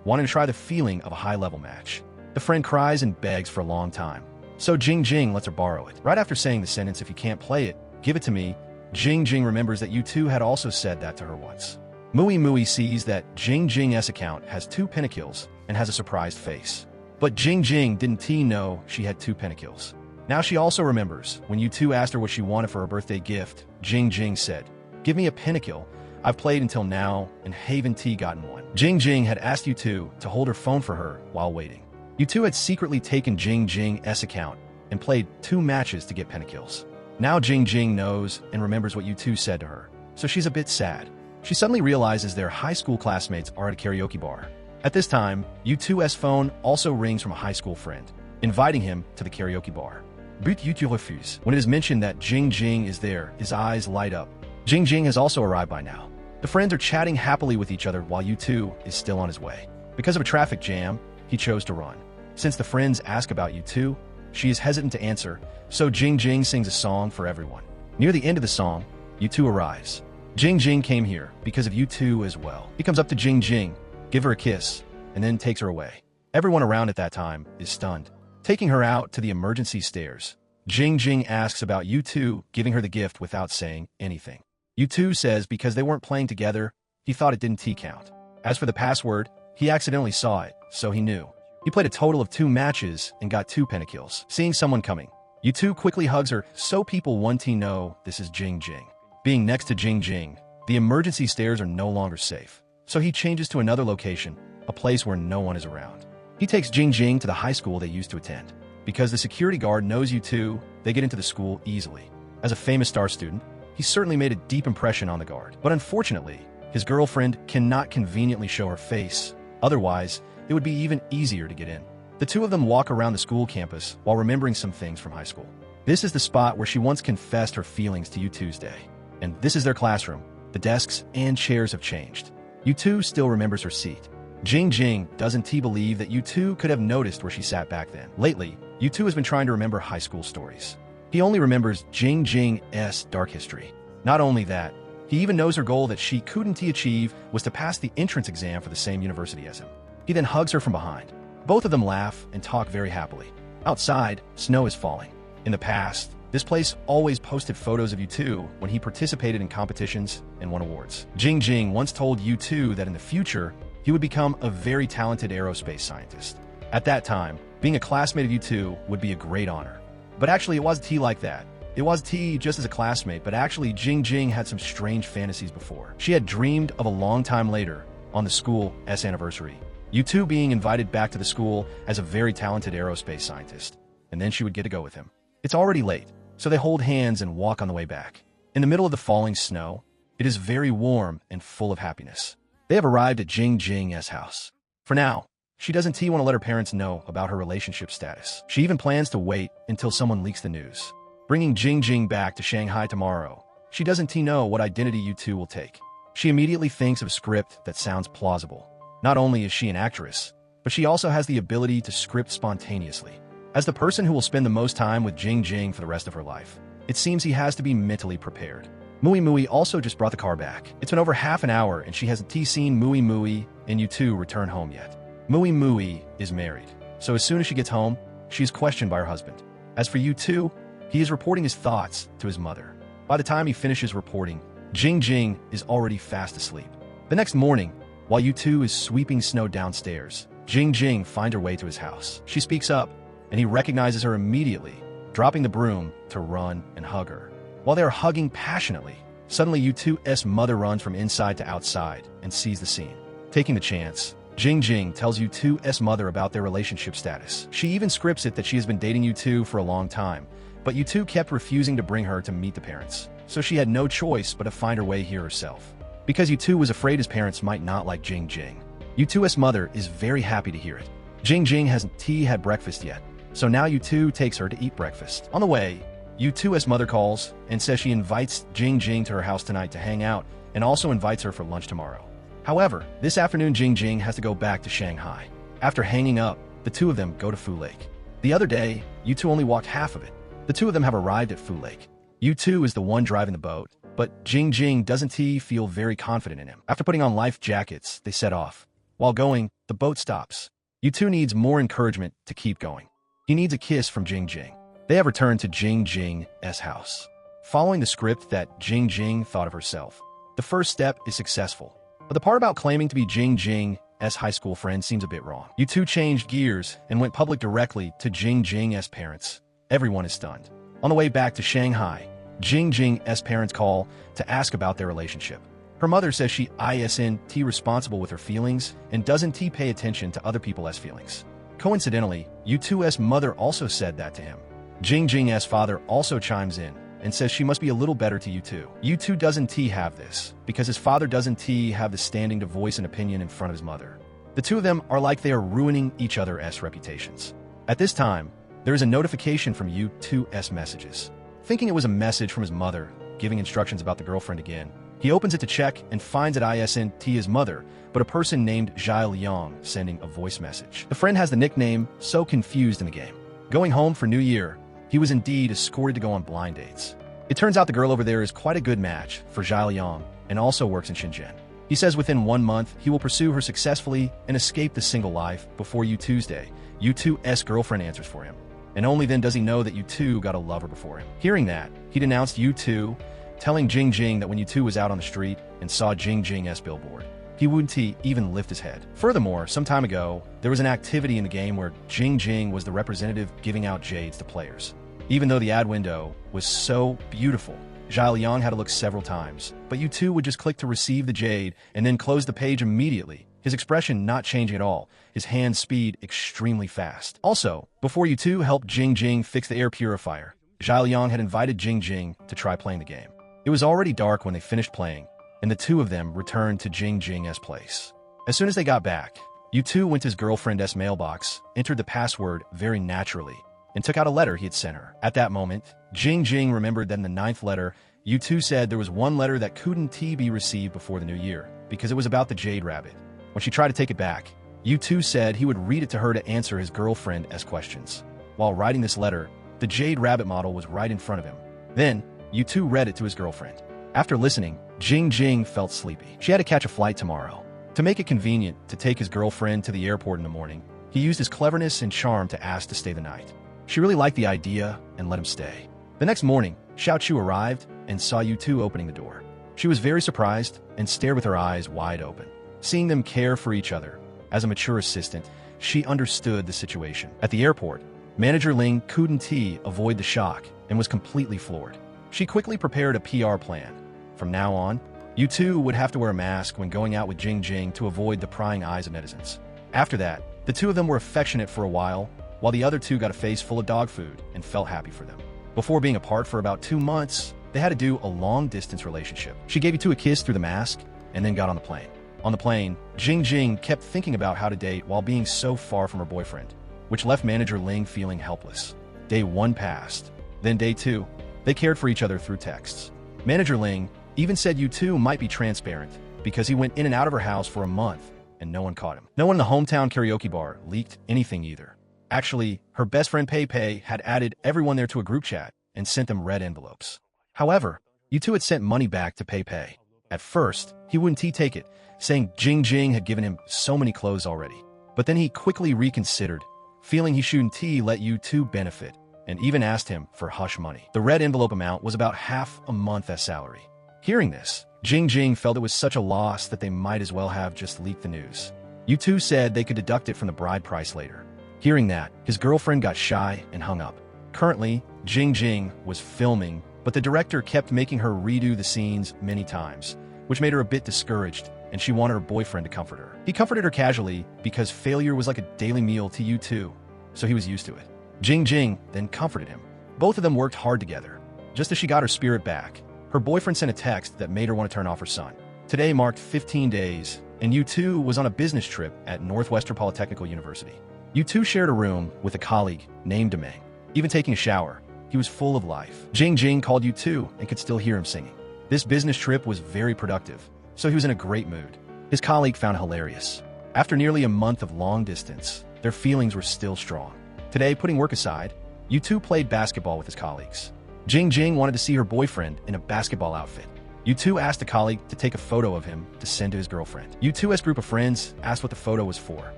wanting to try the feeling of a high-level match. The friend cries and begs for a long time, so Jingjing lets her borrow it. Right after saying the sentence, "If you can't play it, give it to me," Jingjing remembers that U2 had also said that to her once. Mui sees that Jingjing's account has 2 pentakills and has a surprised face. But Jingjing didn't know she had 2 pentakills. Now she also remembers when U2 asked her what she wanted for her birthday gift, Jingjing said, "Give me a pentakill. I've played until now and haven't gotten one." Jingjing had asked U2 to hold her phone for her while waiting. U2 had secretly taken Jingjing's account and played 2 matches to get pentakills. Now Jingjing knows and remembers what U2 said to her, so she's a bit sad. She suddenly realizes their high school classmates are at a karaoke bar. At this time, U2's phone also rings from a high school friend, inviting him to the karaoke bar. But U2 refuses. When it is mentioned that Jingjing is there, his eyes light up. Jingjing has also arrived by now. The friends are chatting happily with each other while U2 is still on his way. Because of a traffic jam, he chose to run. Since the friends ask about U2, she is hesitant to answer, so Jingjing sings a song for everyone. Near the end of the song, U2 arrives. Jingjing came here because of U2 as well. He comes up to Jingjing, gives her a kiss, and then takes her away. Everyone around at that time is stunned. Taking her out to the emergency stairs, Jingjing asks about U2 giving her the gift without saying anything. U2 says because they weren't playing together, he thought it didn't count. As for the password, he accidentally saw it, so he knew. He played a total of 2 matches and got 2 pentakills. Seeing someone coming, U2 quickly hugs her so people won't know this is Jingjing. Being next to Jingjing, the emergency stairs are no longer safe, so he changes to another location, a place where no one is around. He takes Jingjing to the high school they used to attend. Because the security guard knows U2, they get into the school easily. As a famous star student, he certainly made a deep impression on the guard. But unfortunately, his girlfriend cannot conveniently show her face. Otherwise, it would be even easier to get in. The two of them walk around the school campus while remembering some things from high school. This is the spot where she once confessed her feelings to U2's day. And this is their classroom. The desks and chairs have changed. U2 still remembers her seat. Jingjing doesn't believe that U2 could have noticed where she sat back then. Lately, U2 has been trying to remember high school stories. He only remembers Jingjing's dark history. Not only that, he even knows her goal that she couldn't achieve was to pass the entrance exam for the same university as him. He then hugs her from behind. Both of them laugh and talk very happily. Outside, snow is falling. In the past, this place always posted photos of U2 when he participated in competitions and won awards. Jingjing once told U2 that in the future, he would become a very talented aerospace scientist. At that time, being a classmate of U2 would be a great honor. But actually, it wasn't like that. It wasn't just as a classmate, but actually Jingjing had some strange fantasies before. She had dreamed of a long time later, on the school's anniversary, U2 being invited back to the school as a very talented aerospace scientist, and then she would get to go with him. It's already late, so they hold hands and walk on the way back. In the middle of the falling snow, it is very warm and full of happiness. They have arrived at Jingjing's house. For now, she doesn't want to let her parents know about her relationship status. She even plans to wait until someone leaks the news. bringing Jing back to Shanghai tomorrow. She doesn't know what identity U2 will take. She immediately thinks of a script that sounds plausible. Not only is she an actress, but she also has the ability to script spontaneously. As the person who will spend the most time with Jing for the rest of her life, it seems he has to be mentally prepared. Mui also just brought the car back. It's been over half an hour and she hasn't seen Mui and U2 return home yet. Mui is married, so as soon as she gets home, she is questioned by her husband. As for U2, he is reporting his thoughts to his mother. By the time he finishes reporting, Jing is already fast asleep. The next morning, while U2 is sweeping snow downstairs, Jing finds her way to his house. She speaks up, and he recognizes her immediately, dropping the broom to run and hug her. While they are hugging passionately, suddenly U2's mother runs from inside to outside and sees the scene. Taking the chance, Jing tells U2's mother about their relationship status. She even scripts it that she has been dating U2 for a long time, but U2 kept refusing to bring her to meet the parents, so she had no choice but to find her way here herself. Because U2 was afraid his parents might not like Jing. U2's mother is very happy to hear it. Jing hasn't had breakfast yet, so now U2 takes her to eat breakfast. On the way, U2's mother calls and says she invites Jing to her house tonight to hang out and also invites her for lunch tomorrow. However, this afternoon Jing has to go back to Shanghai. After hanging up, the two of them go to Fu Lake. The other day, U2 only walked half of it. The two of them have arrived at Fu Lake. U2 is the one driving the boat, but Jing doesn't feel very confident in him. After putting on life jackets, they set off. While going, the boat stops. U2 needs more encouragement to keep going. He needs a kiss from Jing. They have returned to Jing's house. Following the script that Jing thought of herself, the first step is successful. But the part about claiming to be Jing's high school friend seems a bit wrong. U2 changed gears and went public directly to Jing's parents. Everyone is stunned. On the way back to Shanghai, Jing's parents call to ask about their relationship. Her mother says she isn't responsible with her feelings and doesn't pay attention to other people's feelings. Coincidentally, U2's mother also said that to him. Jing's father also chimes in and says she must be a little better to U2. U2 doesn't have this, because his father doesn't have the standing to voice an opinion in front of his mother. The two of them are like they are ruining each other's reputations. At this time, there is a notification from U2's messages. Thinking it was a message from his mother, giving instructions about the girlfriend again, he opens it to check and finds it isn't his mother, but a person named Zhai Liang sending a voice message. The friend has the nickname So Confused in the game. Going home for New Year, he was indeed escorted to go on blind dates. It turns out the girl over there is quite a good match for Zhai Liang and also works in Shenzhen. He says within 1 month, he will pursue her successfully and escape the single life before U2's day. U2's girlfriend answers for him, and only then does he know that U2 got a lover before him. Hearing that, he denounced U2, telling Jing that when U2 was out on the street and saw Jing's billboard, he wouldn't even lift his head. Furthermore, some time ago, there was an activity in the game where Jing was the representative giving out jades to players. Even though the ad window was so beautiful, Zhai Liang had to look several times, but U2 would just click to receive the jade and then close the page immediately, his expression not changing at all, his hand speed extremely fast. Also, before U2 helped Jing fix the air purifier, Zhai Liang had invited Jing to try playing the game. It was already dark when they finished playing, and the two of them returned to Jing's place. As soon as they got back, U2 went to his girlfriend's mailbox, entered the password very naturally, and took out a letter he had sent her. At that moment, Jing remembered that in the 9th letter, U2 said there was one letter that couldn't be received before the new year, because it was about the Jade Rabbit. When she tried to take it back, U2 said he would read it to her to answer his girlfriend's questions. While writing this letter, the Jade Rabbit model was right in front of him. Then, U2 read it to his girlfriend. After listening, Jing felt sleepy. She had to catch a flight tomorrow. To make it convenient to take his girlfriend to the airport in the morning, he used his cleverness and charm to ask to stay the night. She really liked the idea and let him stay. The next morning, Xiaochu arrived and saw U2 opening the door. She was very surprised and stared with her eyes wide open. Seeing them care for each other, as a mature assistant, she understood the situation. At the airport, Manager Ling couldn't avoid the shock and was completely floored. She quickly prepared a PR plan. From now on, U2 would have to wear a mask when going out with Jing to avoid the prying eyes of netizens. After that, the two of them were affectionate for a while the other two got a face full of dog food and felt happy for them. Before being apart for about 2 months, they had to do a long-distance relationship. She gave U2 a kiss through the mask and then got on the plane. On the plane, Jing kept thinking about how to date while being so far from her boyfriend, which left Manager Ling feeling helpless. Day 1 passed. Then day 2, They cared for each other through texts. Manager Ling even said U2 might be transparent because he went in and out of her house for a month and no one caught him. No one in the hometown karaoke bar leaked anything either. Actually, her best friend Pei Pei had added everyone there to a group chat and sent them red envelopes. However, U2 had sent money back to Pei Pei. At first, he wouldn't take it, saying Jing Jing had given him so many clothes already. But then he quickly reconsidered, feeling he shouldn't let U2 benefit, and even asked him for hush money. The red envelope amount was about half a month as salary. Hearing this, Jing Jing felt it was such a loss that they might as well have just leaked the news. U2 said they could deduct it from the bride price later. Hearing that, his girlfriend got shy and hung up. Currently, Jing Jing was filming, but the director kept making her redo the scenes many times, which made her a bit discouraged, and she wanted her boyfriend to comfort her. He comforted her casually because failure was like a daily meal to U2, so he was used to it. Jing Jing then comforted him. Both of them worked hard together. Just as she got her spirit back, her boyfriend sent a text that made her want to turn off her son. Today marked 15 days, and U2 was on a business trip at Northwestern Polytechnical University. U2 shared a room with a colleague named Deepening. Even taking a shower, he was full of life. Jing Jing called U2 and could still hear him singing. This business trip was very productive, so he was in a great mood. His colleague found it hilarious. After nearly a month of long distance, their feelings were still strong. Today, putting work aside, U2 played basketball with his colleagues. Jing Jing wanted to see her boyfriend in a basketball outfit. U2 asked a colleague to take a photo of him to send to his girlfriend. U2's group of friends asked what the photo was for.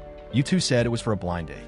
U2 said it was for a blind date.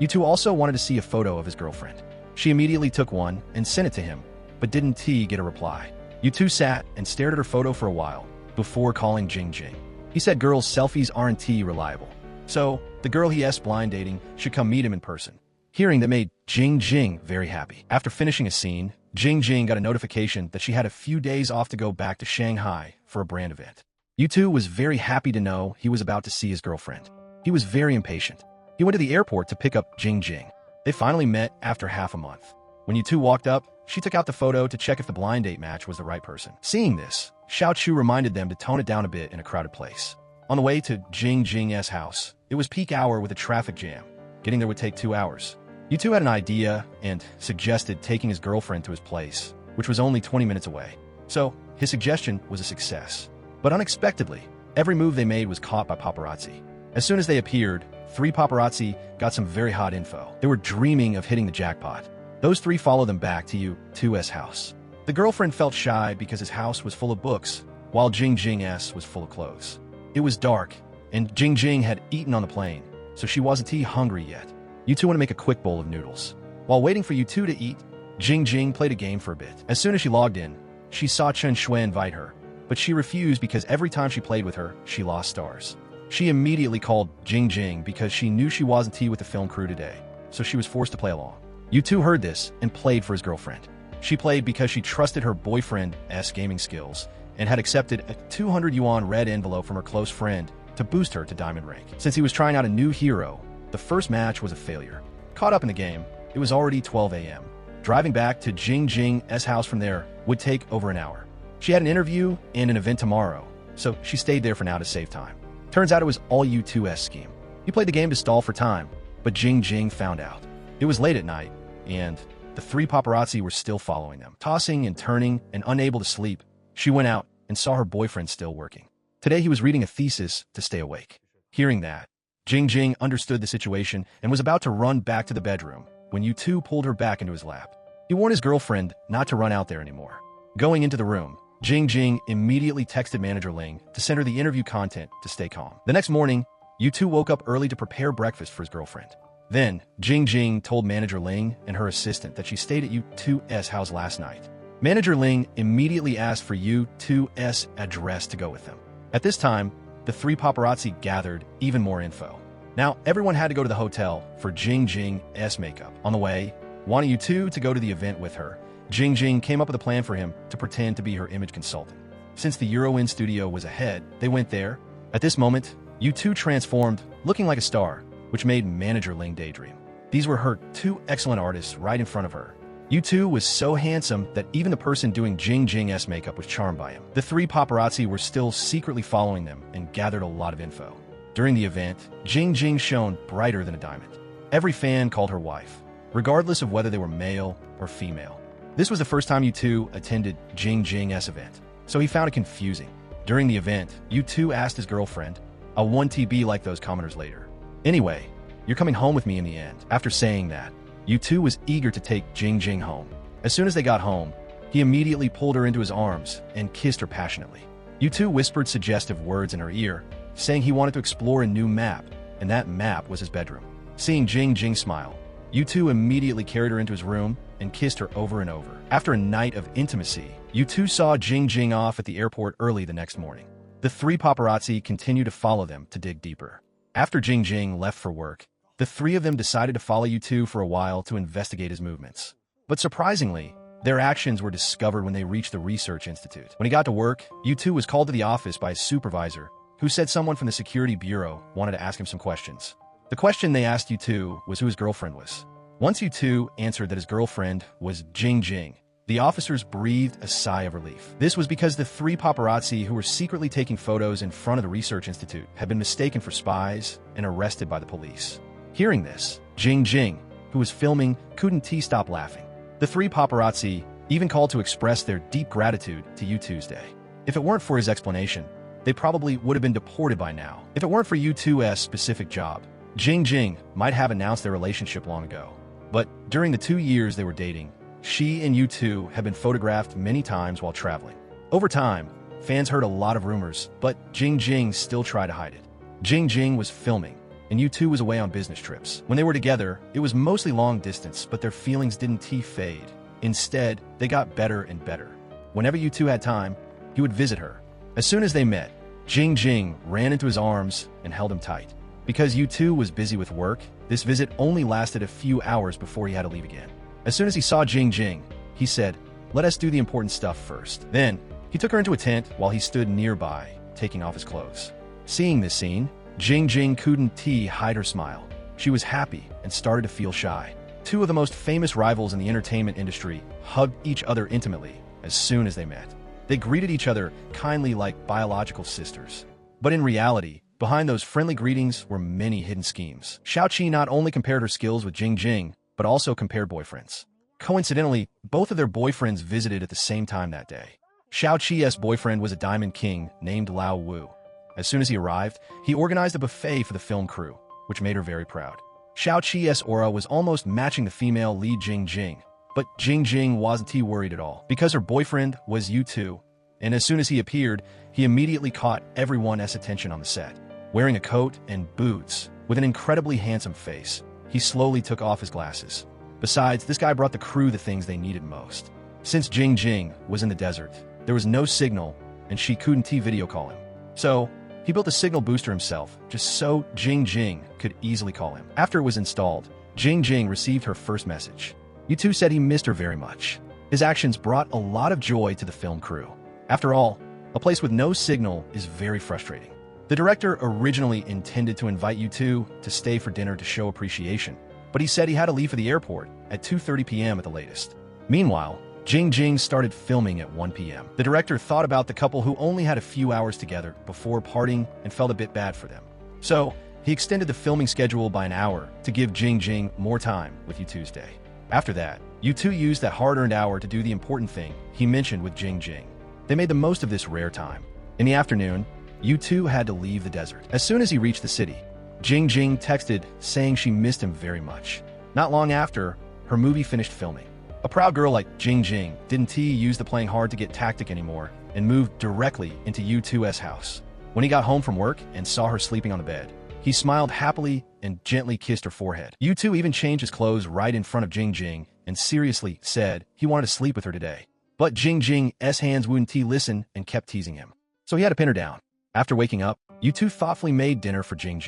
U2 also wanted to see a photo of his girlfriend. She immediately took one and sent it to him, but didn't get a reply. U2 sat and stared at her photo for a while before calling Jing Jing. He said girls' selfies aren't reliable, so the girl he asked blind dating should come meet him in person. Hearing that made Jing Jing very happy. After finishing a scene, Jing Jing got a notification that she had a few days off to go back to Shanghai for a brand event. U2 was very happy to know he was about to see his girlfriend. He was very impatient. He went to the airport to pick up Jing Jing. They finally met after half a month. When U2 walked up, she took out the photo to check if the blind date match was the right person. Seeing this, Xiao Chu reminded them to tone it down a bit in a crowded place. On the way to Jing Jing's house, it was peak hour with a traffic jam. Getting there would take 2 hours. U2 had an idea and suggested taking his girlfriend to his place, which was only 20 minutes away. So, his suggestion was a success. But unexpectedly, every move they made was caught by paparazzi. As soon as they appeared, 3 paparazzi got some very hot info. They were dreaming of hitting the jackpot. Those 3 followed them back to U2's house. The girlfriend felt shy because his house was full of books, while Jing Jing's was full of clothes. It was dark, and Jing Jing had eaten on the plane, so she wasn't hungry yet. U2 wanted to make a quick bowl of noodles. While waiting for U2 to eat, Jing Jing played a game for a bit. As soon as she logged in, she saw Chen Shui invite her, but she refused because every time she played with her, she lost stars. She immediately called Jing Jing because she knew she wasn't with the film crew today, so she was forced to play along. U2 heard this and played for his girlfriend. She played because she trusted her boyfriend's gaming skills and had accepted a 200 yuan red envelope from her close friend to boost her to diamond rank. Since he was trying out a new hero, the first match was a failure. Caught up in the game, it was already 12 a.m. Driving back to Jing Jing's house from there would take over an hour. She had an interview and an event tomorrow, so she stayed there for now to save time. Turns out it was all U2's scheme. He played the game to stall for time, but Jing Jing found out. It was late at night, and the 3 paparazzi were still following them. Tossing and turning and unable to sleep, she went out and saw her boyfriend still working. Today he was reading a thesis to stay awake. Hearing that, Jing Jing understood the situation and was about to run back to the bedroom when U2 pulled her back into his lap. He warned his girlfriend not to run out there anymore. Going into the room, Jing Jing immediately texted manager Ling to send her the interview content to stay calm. The next morning, U2 woke up early to prepare breakfast for his girlfriend. Then, Jing Jing told manager Ling and her assistant that she stayed at U2's house last night. Manager Ling immediately asked for U2's address to go with them. At this time, the 3 paparazzi gathered even more info. Now, everyone had to go to the hotel for Jing Jing's makeup. On the way, wanting U2 to go to the event with her, Jing Jing came up with a plan for him to pretend to be her image consultant. Since the Eurowin studio was ahead, they went there. At this moment, U2 transformed, looking like a star, which made manager Ling daydream. These were her 2 excellent artists right in front of her. U2 was so handsome that even the person doing Jing Jing's makeup was charmed by him. The 3 paparazzi were still secretly following them and gathered a lot of info. During the event, Jing Jing shone brighter than a diamond. Every fan called her wife, regardless of whether they were male or female. This was the first time U2 attended Jing's event, so he found it confusing. During the event, U2 asked his girlfriend, "I want to be like those commoners later. Anyway, you're coming home with me in the end." After saying that, U2 was eager to take Jing home. As soon as they got home, he immediately pulled her into his arms and kissed her passionately. U2 whispered suggestive words in her ear, saying he wanted to explore a new map, and that map was his bedroom. Seeing Jing smile, U2 immediately carried her into his room and kissed her over and over. After a night of intimacy, U2 saw Jing off at the airport early the next morning. The three paparazzi continued to follow them to dig deeper. After Jing left for work, the three of them decided to follow U2 for a while to investigate his movements. But surprisingly, their actions were discovered when they reached the research institute. When he got to work, U2 was called to the office by his supervisor, who said someone from the security bureau wanted to ask him some questions. The question they asked U2 was who his girlfriend was. Once U2 answered that his girlfriend was Jing, the officers breathed a sigh of relief. This was because the three paparazzi who were secretly taking photos in front of the research institute had been mistaken for spies and arrested by the police. Hearing this, Jing, who was filming, couldn't stop laughing. The three paparazzi even called to express their deep gratitude to U2's day. If it weren't for his explanation, they probably would have been deported by now. If it weren't for U2's specific job, Jing might have announced their relationship long ago. But during the 2 years they were dating, she and U2 had been photographed many times while traveling. Over time, fans heard a lot of rumors, but Jing still tried to hide it. Jing was filming, and U2 was away on business trips. When they were together, it was mostly long distance, but their feelings didn't fade. Instead, they got better and better. Whenever U2 had time, he would visit her. As soon as they met, Jing ran into his arms and held him tight. Because U2 was busy with work, this visit only lasted a few hours before he had to leave again. As soon as he saw Jing, he said, "Let us do the important stuff first." Then, he took her into a tent while he stood nearby, taking off his clothes. Seeing this scene, Jing couldn't hide her smile. She was happy and started to feel shy. Two of the most famous rivals in the entertainment industry hugged each other intimately as soon as they met. They greeted each other kindly like biological sisters. But in reality, behind those friendly greetings were many hidden schemes. Xiaoqi not only compared her skills with Jing, but also compared boyfriends. Coincidentally, both of their boyfriends visited at the same time that day. Xiaoqi's boyfriend was a diamond king named Lao Wu. As soon as he arrived, he organized a buffet for the film crew, which made her very proud. Xiaoqi's aura was almost matching the female lead Jing, but Jing wasn't worried at all, because her boyfriend was U2, and as soon as he appeared, he immediately caught everyone's attention on the set. Wearing a coat and boots, with an incredibly handsome face, he slowly took off his glasses. Besides, this guy brought the crew the things they needed most. Since Jing was in the desert, there was no signal, and she couldn't video call him. So, he built a signal booster himself, just so Jing could easily call him. After it was installed, Jing received her first message. U2 said he missed her very much. His actions brought a lot of joy to the film crew. After all, a place with no signal is very frustrating. The director originally intended to invite U2 to stay for dinner to show appreciation, but he said he had to leave for the airport at 2:30 p.m. at the latest. Meanwhile, Jing started filming at 1 p.m. The director thought about the couple who only had a few hours together before parting and felt a bit bad for them. So, he extended the filming schedule by an hour to give Jing more time with U2's day. After that, U2 used that hard-earned hour to do the important thing he mentioned with Jing. They made the most of this rare time. In the afternoon, U2 had to leave the desert. As soon as he reached the city, Jing texted saying she missed him very much. Not long after, her movie finished filming. A proud girl like Jing didn't use the playing hard to get tactic anymore and moved directly into U2's house. When he got home from work and saw her sleeping on the bed, he smiled happily and gently kissed her forehead. U2 even changed his clothes right in front of Jing and seriously said he wanted to sleep with her today. But Jing's hands wouldn't listen and kept teasing him. So he had to pin her down. After waking up, U2 thoughtfully made dinner for Jing.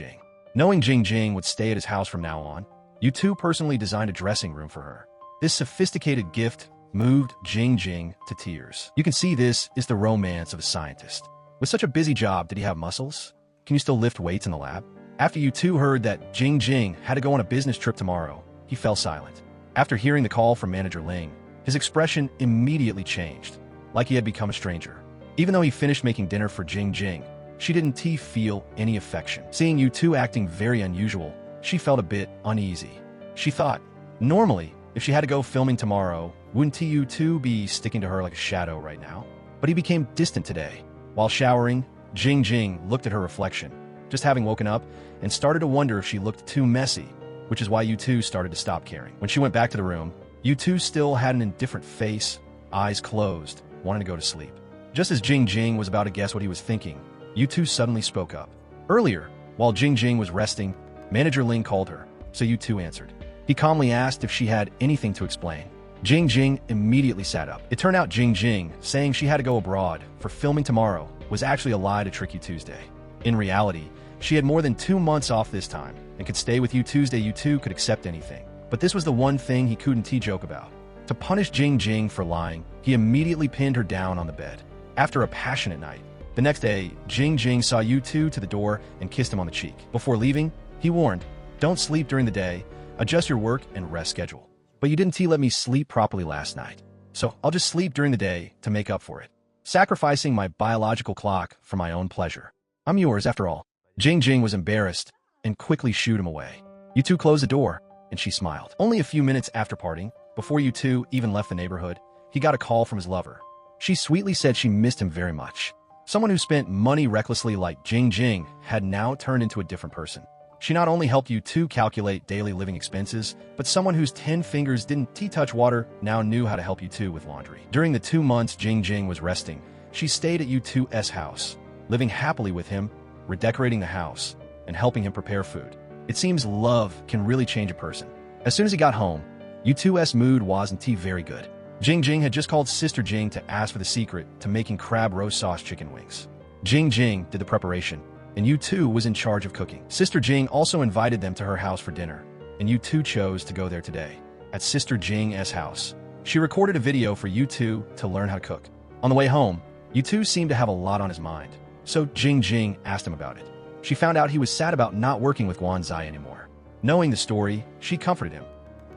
Knowing Jing would stay at his house from now on, U2 personally designed a dressing room for her. This sophisticated gift moved Jing to tears. You can see this is the romance of a scientist. With such a busy job, did he have muscles? Can you still lift weights in the lab? After U2 heard that Jing had to go on a business trip tomorrow, he fell silent. After hearing the call from manager Ling, his expression immediately changed, like he had become a stranger. Even though he finished making dinner for Jing, she didn't feel any affection. Seeing U2 acting very unusual, she felt a bit uneasy. She thought, normally, If she had to go filming tomorrow, wouldn't you two be sticking to her like a shadow right now? But he became distant today. While showering, Jing looked at her reflection, just having woken up, and started to wonder if she looked too messy, which is why you two started to stop caring. When she went back to the room, you two still had an indifferent face, eyes closed, wanting to go to sleep. Just as Jing was about to guess what he was thinking, you two suddenly spoke up. Earlier, while Jing was resting, Manager Ling called her, so you two answered. He calmly asked if she had anything to explain. Jing immediately sat up. It turned out Jing saying she had to go abroad for filming tomorrow was actually a lie to trick you Tuesday. In reality, she had more than 2 months off this time and could stay with you Tuesday. You two could accept anything. But this was the one thing he couldn't joke about. To punish Jing for lying, he immediately pinned her down on the bed. After a passionate night, the next day, Jing saw you two to the door and kissed him on the cheek. Before leaving, he warned, "Don't sleep during the day, adjust your work and rest schedule. But you didn't let me sleep properly last night, so I'll just sleep during the day to make up for it. Sacrificing my biological clock for my own pleasure. I'm yours after all." Jing was embarrassed and quickly shooed him away. You two closed the door, and she smiled. Only a few minutes after parting, before you two even left the neighborhood, he got a call from his lover. She sweetly said she missed him very much. Someone who spent money recklessly like Jing had now turned into a different person. She not only helped you two calculate daily living expenses, but someone whose 10 fingers didn't touch water now knew how to help you two with laundry. During the 2 months Jing was resting, she stayed at you two's house, living happily with him, redecorating the house, and helping him prepare food. It seems love can really change a person. As soon as he got home, you two's mood wasn't very good. Jing had just called Sister Jing to ask for the secret to making crab roast sauce chicken wings. Jing did the preparation, and you two was in charge of cooking. Sister Jing also invited them to her house for dinner, and you two chose to go there today. At Sister Jing's house, she recorded a video for you two to learn how to cook. On the way home, you two seemed to have a lot on his mind, so Jing asked him about it. She found out he was sad about not working with Guanzai anymore. Knowing the story, she comforted him.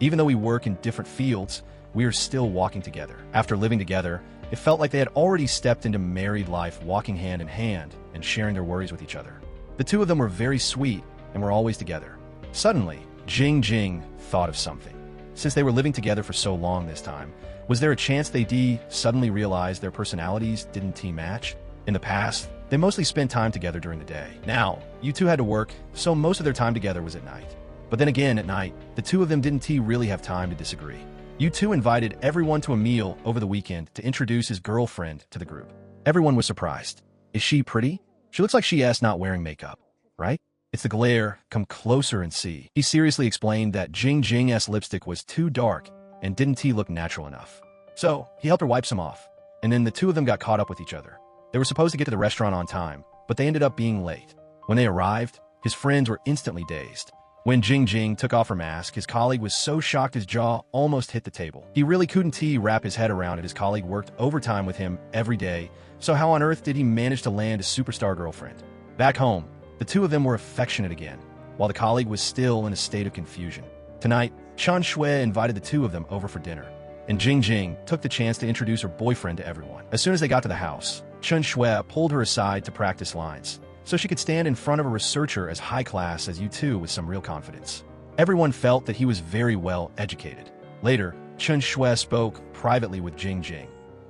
Even though we work in different fields, we are still walking together. After living together, it felt like they had already stepped into married life, walking hand in hand and sharing their worries with each other. The two of them were very sweet and were always together. Suddenly, Jing thought of something. Since they were living together for so long this time, was there a chance they suddenly realized their personalities didn't match? In the past, they mostly spent time together during the day. Now, you two had to work, so most of their time together was at night. But then again, at night, the two of them didn't really have time to disagree. You two invited everyone to a meal over the weekend to introduce his girlfriend to the group. Everyone was surprised. Is she pretty? She looks like she's not wearing makeup, right? It's the glare. Come closer and see. He seriously explained that Jing's lipstick was too dark and didn't look natural enough. So he helped her wipe some off, and then the two of them got caught up with each other. They were supposed to get to the restaurant on time, but they ended up being late. When they arrived, his friends were instantly dazed. When Jing took off her mask, his colleague was so shocked his jaw almost hit the table. He really couldn't wrap his head around it. His colleague worked overtime with him every day, so how on earth did he manage to land a superstar girlfriend? Back home, the two of them were affectionate again, while the colleague was still in a state of confusion. Tonight, Chen Shui invited the two of them over for dinner, and Jing took the chance to introduce her boyfriend to everyone. As soon as they got to the house, Chen Shui pulled her aside to practice lines, so she could stand in front of a researcher as high class as you two with some real confidence. Everyone felt that he was very well educated. Later, Chen Shui spoke privately with Jing.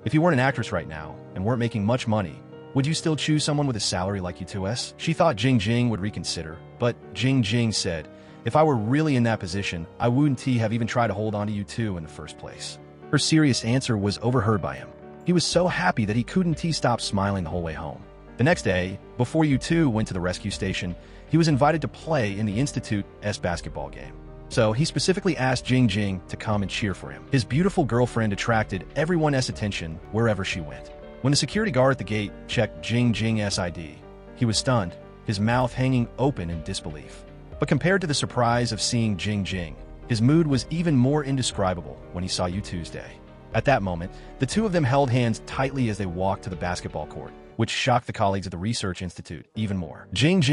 If you weren't an actress right now and weren't making much money, would you still choose someone with a salary like you two's? She thought Jing would reconsider, but Jing said, if I were really in that position, I wouldn't have even tried to hold on to you two in the first place. Her serious answer was overheard by him. He was so happy that he couldn't stop smiling the whole way home. The next day, before you two went to the rescue station, he was invited to play in the Institute's basketball game. So he specifically asked Jing to come and cheer for him. His beautiful girlfriend attracted everyone's attention wherever she went. When the security guard at the gate checked Jing's ID, he was stunned, his mouth hanging open in disbelief. But compared to the surprise of seeing Jing, his mood was even more indescribable when he saw you Tuesday. At that moment, the two of them held hands tightly as they walked to the basketball court, which shocked the colleagues at the Research Institute even more. Jing's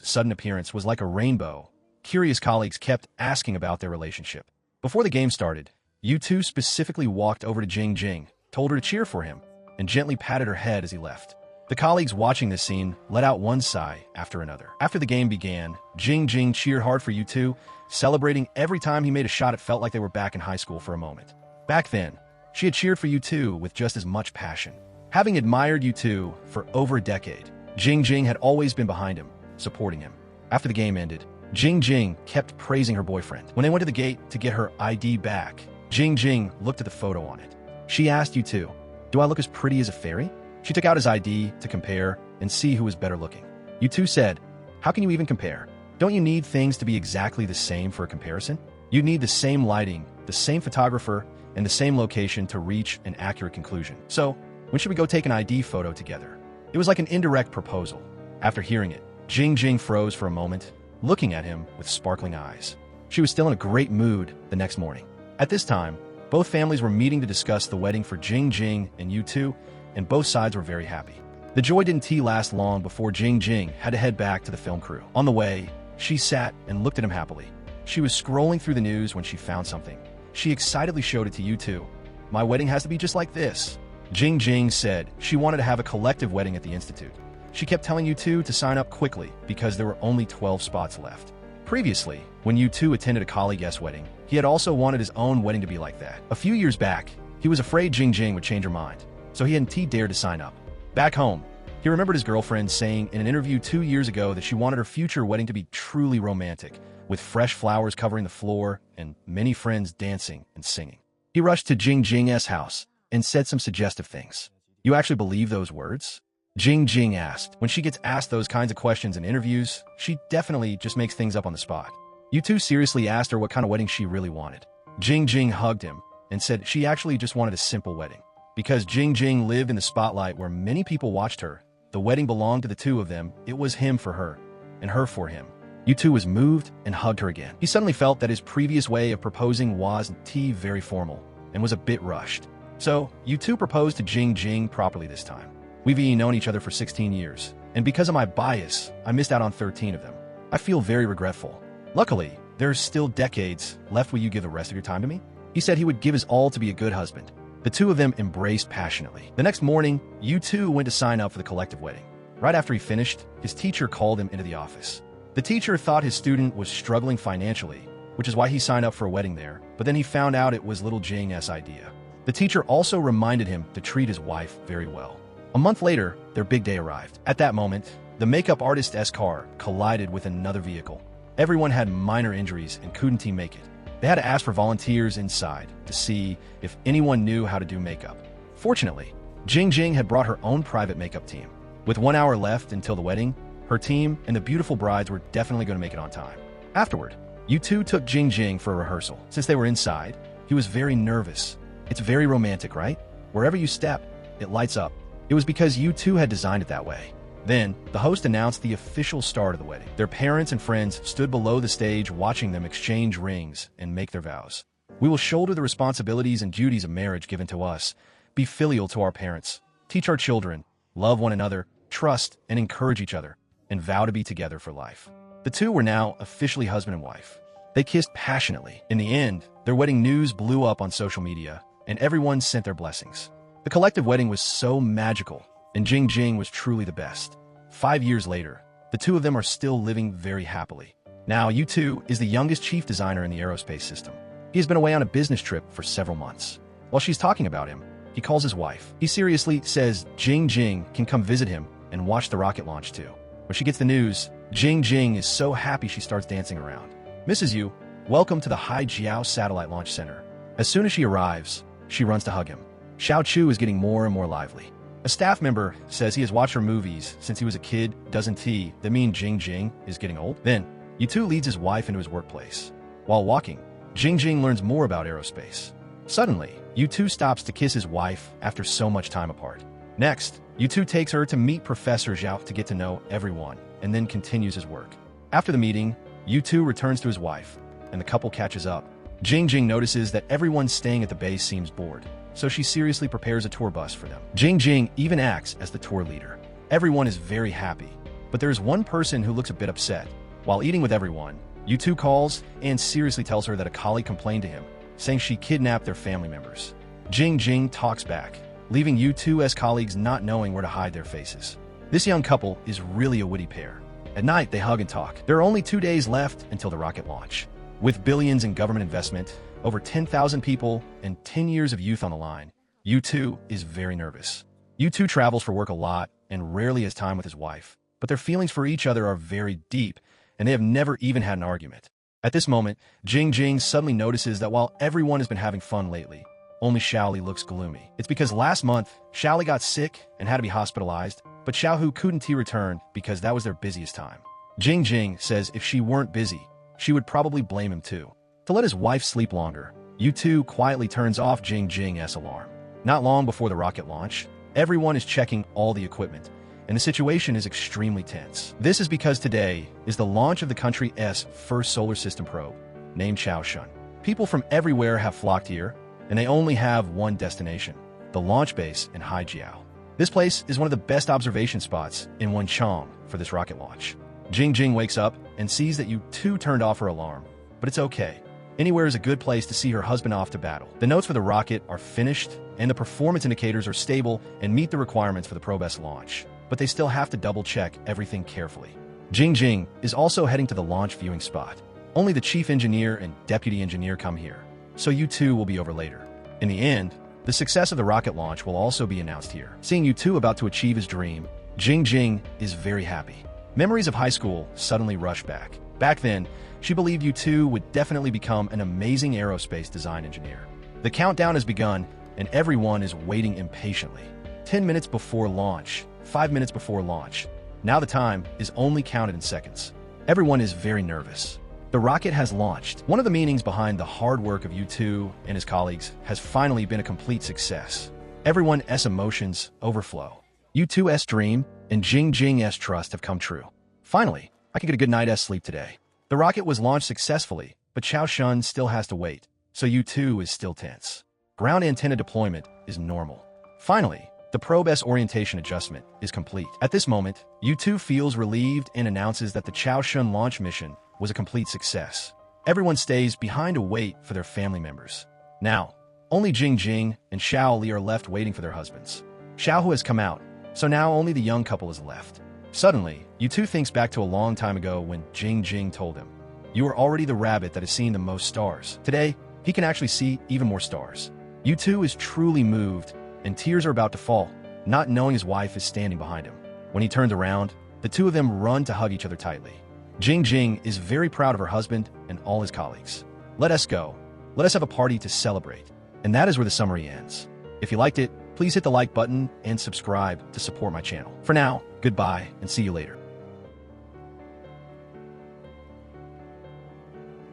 sudden appearance was like a rainbow. Curious colleagues kept asking about their relationship. Before the game started, you two specifically walked over to Jing, told her to cheer for him, and gently patted her head as he left. The colleagues watching this scene let out one sigh after another. After the game began, Jing Jing cheered hard for U2, celebrating every time he made a shot. It felt like they were back in high school for a moment. Back then, she had cheered for U2 with just as much passion. Having admired U2 for over a decade, Jing Jing had always been behind him, supporting him. After the game ended, Jing Jing kept praising her boyfriend. When they went to the gate to get her ID back, Jing Jing looked at the photo on it. She asked U2, "Do I look as pretty as a fairy?" She took out his ID to compare and see who was better looking. U2 said, "How can you even compare? Don't you need things to be exactly the same for a comparison? You need the same lighting, the same photographer, and the same location to reach an accurate conclusion. So, when should we go take an ID photo together?" It was like an indirect proposal. After hearing it, Jing Jing froze for a moment, looking at him with sparkling eyes. She was still in a great mood the next morning. At this time, both families were meeting to discuss the wedding for Jing Jing and U2, and both sides were very happy. The joy didn't last long before Jing Jing had to head back to the film crew. On the way, she sat and looked at him happily. She was scrolling through the news when she found something. She excitedly showed it to U2. "My wedding has to be just like this." Jing Jing said she wanted to have a collective wedding at the Institute. She kept telling U2 to sign up quickly because there were only 12 spots left. Previously, when U2 attended a colleague's wedding, he had also wanted his own wedding to be like that. A few years back, he was afraid Jing Jing would change her mind, so he hadn't dared to sign up. Back home, he remembered his girlfriend saying in an interview 2 years ago that she wanted her future wedding to be truly romantic, with fresh flowers covering the floor and many friends dancing and singing. He rushed to Jing Jing's house and said some suggestive things. "You actually believe those words?" Jing Jing asked. When she gets asked those kinds of questions in interviews, she definitely just makes things up on the spot. U2 seriously asked her what kind of wedding she really wanted. Jing Jing hugged him and said she actually just wanted a simple wedding. Because Jing Jing lived in the spotlight where many people watched her, the wedding belonged to the two of them. It was him for her, and her for him. U2 was moved and hugged her again. He suddenly felt that his previous way of proposing wasn't very formal and was a bit rushed. So, U2 proposed to Jing Jing properly this time. "We've known each other for 16 years, and because of my bias, I missed out on 13 of them. I feel very regretful. Luckily, there's still decades left. Will you give the rest of your time to me?" He said he would give his all to be a good husband. The two of them embraced passionately. The next morning, U2 went to sign up for the collective wedding. Right after he finished, his teacher called him into the office. The teacher thought his student was struggling financially, which is why he signed up for a wedding there, but then he found out it was little Jing's idea. The teacher also reminded him to treat his wife very well. A month later, their big day arrived. At that moment, the makeup artist's car collided with another vehicle. Everyone had minor injuries and couldn't make it. They had to ask for volunteers inside to see if anyone knew how to do makeup. Fortunately, Jing Jing had brought her own private makeup team. With 1 hour left until the wedding, her team and the beautiful brides were definitely going to make it on time. Afterward, U2 took Jing Jing for a rehearsal. Since they were inside, he was very nervous. It's very romantic, right? Wherever you step, it lights up. It was because U2 had designed it that way. Then, the host announced the official start of the wedding. Their parents and friends stood below the stage watching them exchange rings and make their vows. "We will shoulder the responsibilities and duties of marriage given to us, be filial to our parents, teach our children, love one another, trust and encourage each other, and vow to be together for life." The two were now officially husband and wife. They kissed passionately. In the end, their wedding news blew up on social media, and everyone sent their blessings. The collective wedding was so magical, and Jing Jing was truly the best. 5 years later, the two of them are still living very happily. Now, U2 is the youngest chief designer in the aerospace system. He has been away on a business trip for several months. While she's talking about him, he calls his wife. He seriously says Jing Jing can come visit him and watch the rocket launch too. When she gets the news, Jing Jing is so happy she starts dancing around. "Mrs. Yu, welcome to the Haijiao Satellite Launch Center." As soon as she arrives, she runs to hug him. Xiao Chu is getting more and more lively. A staff member says he has watched her movies since he was a kid. Doesn't that mean Jing Jing is getting old? Then, U2 leads his wife into his workplace. While walking, Jing Jing learns more about aerospace. Suddenly, U2 stops to kiss his wife after so much time apart. Next, U2 takes her to meet Professor Zhao to get to know everyone, and then continues his work. After the meeting, U2 returns to his wife, and the couple catches up. Jing Jing notices that everyone staying at the base seems bored, so she seriously prepares a tour bus for them. Jing Jing even acts as the tour leader. Everyone is very happy, but there is one person who looks a bit upset. While eating with everyone, U2 calls and seriously tells her that a colleague complained to him, saying she kidnapped their family members. Jing Jing talks back. leaving U2's colleagues not knowing where to hide their faces. This young couple is really a witty pair. At night, they hug and talk. There are only 2 days left until the rocket launch. With billions in government investment, over 10,000 people, and 10 years of youth on the line, U2 is very nervous. U2 travels for work a lot and rarely has time with his wife, but their feelings for each other are very deep, and they have never even had an argument. At this moment, Jing suddenly notices that while everyone has been having fun lately, only Xiaoli looks gloomy. It's because last month, Xiaoli got sick and had to be hospitalized, but Xiaohu couldn't return because that was their busiest time. Jing says if she weren't busy, she would probably blame him too. To let his wife sleep longer, U2 quietly turns off Jing's alarm. Not long before the rocket launch, everyone is checking all the equipment, and the situation is extremely tense. This is because today is the launch of the country's first solar system probe, named Chaoshun. People from everywhere have flocked here, and they only have one destination, the launch base in Haijiao. This place is one of the best observation spots in Wenchang for this rocket launch. Jing wakes up and sees that U2 turned off her alarm, but it's okay. Anywhere is a good place to see her husband off to battle. The notes for the rocket are finished, and the performance indicators are stable and meet the requirements for the probe's launch, but they still have to double-check everything carefully. Jing is also heading to the launch viewing spot. Only the chief engineer and deputy engineer come here, so U2 will be over later. In the end, the success of the rocket launch will also be announced here. Seeing U2 about to achieve his dream, Jing is very happy. Memories of high school suddenly rush back. Back then, she believed U2 would definitely become an amazing aerospace design engineer. The countdown has begun, and everyone is waiting impatiently. 10 minutes before launch, 5 minutes before launch. Now the time is only counted in seconds. Everyone is very nervous. The rocket has launched. One of the meanings behind the hard work of U2 and his colleagues has finally been a complete success. Everyone's emotions overflow. U2's dream and Jing's trust have come true. Finally, I can get a good night's sleep today. The rocket was launched successfully, but Chaoshun still has to wait, so U2 is still tense. Ground antenna deployment is normal. Finally, the probe's orientation adjustment is complete. At this moment, U2 feels relieved and announces that the Chaoshun launch mission was a complete success. Everyone stays behind to wait for their family members. Now, only Jing and Xiaoli are left waiting for their husbands. Xiaohu has come out, so now only the young couple is left. Suddenly, U2 thinks back to a long time ago when Jing told him, "You are already the rabbit that has seen the most stars." Today, he can actually see even more stars. U2 is truly moved, and tears are about to fall, not knowing his wife is standing behind him. When he turns around, the two of them run to hug each other tightly. Jing is very proud of her husband and all his colleagues. Let us go. Let us have a party to celebrate. And that is where the summary ends. If you liked it, please hit the like button and subscribe to support my channel. For now, goodbye and see you later.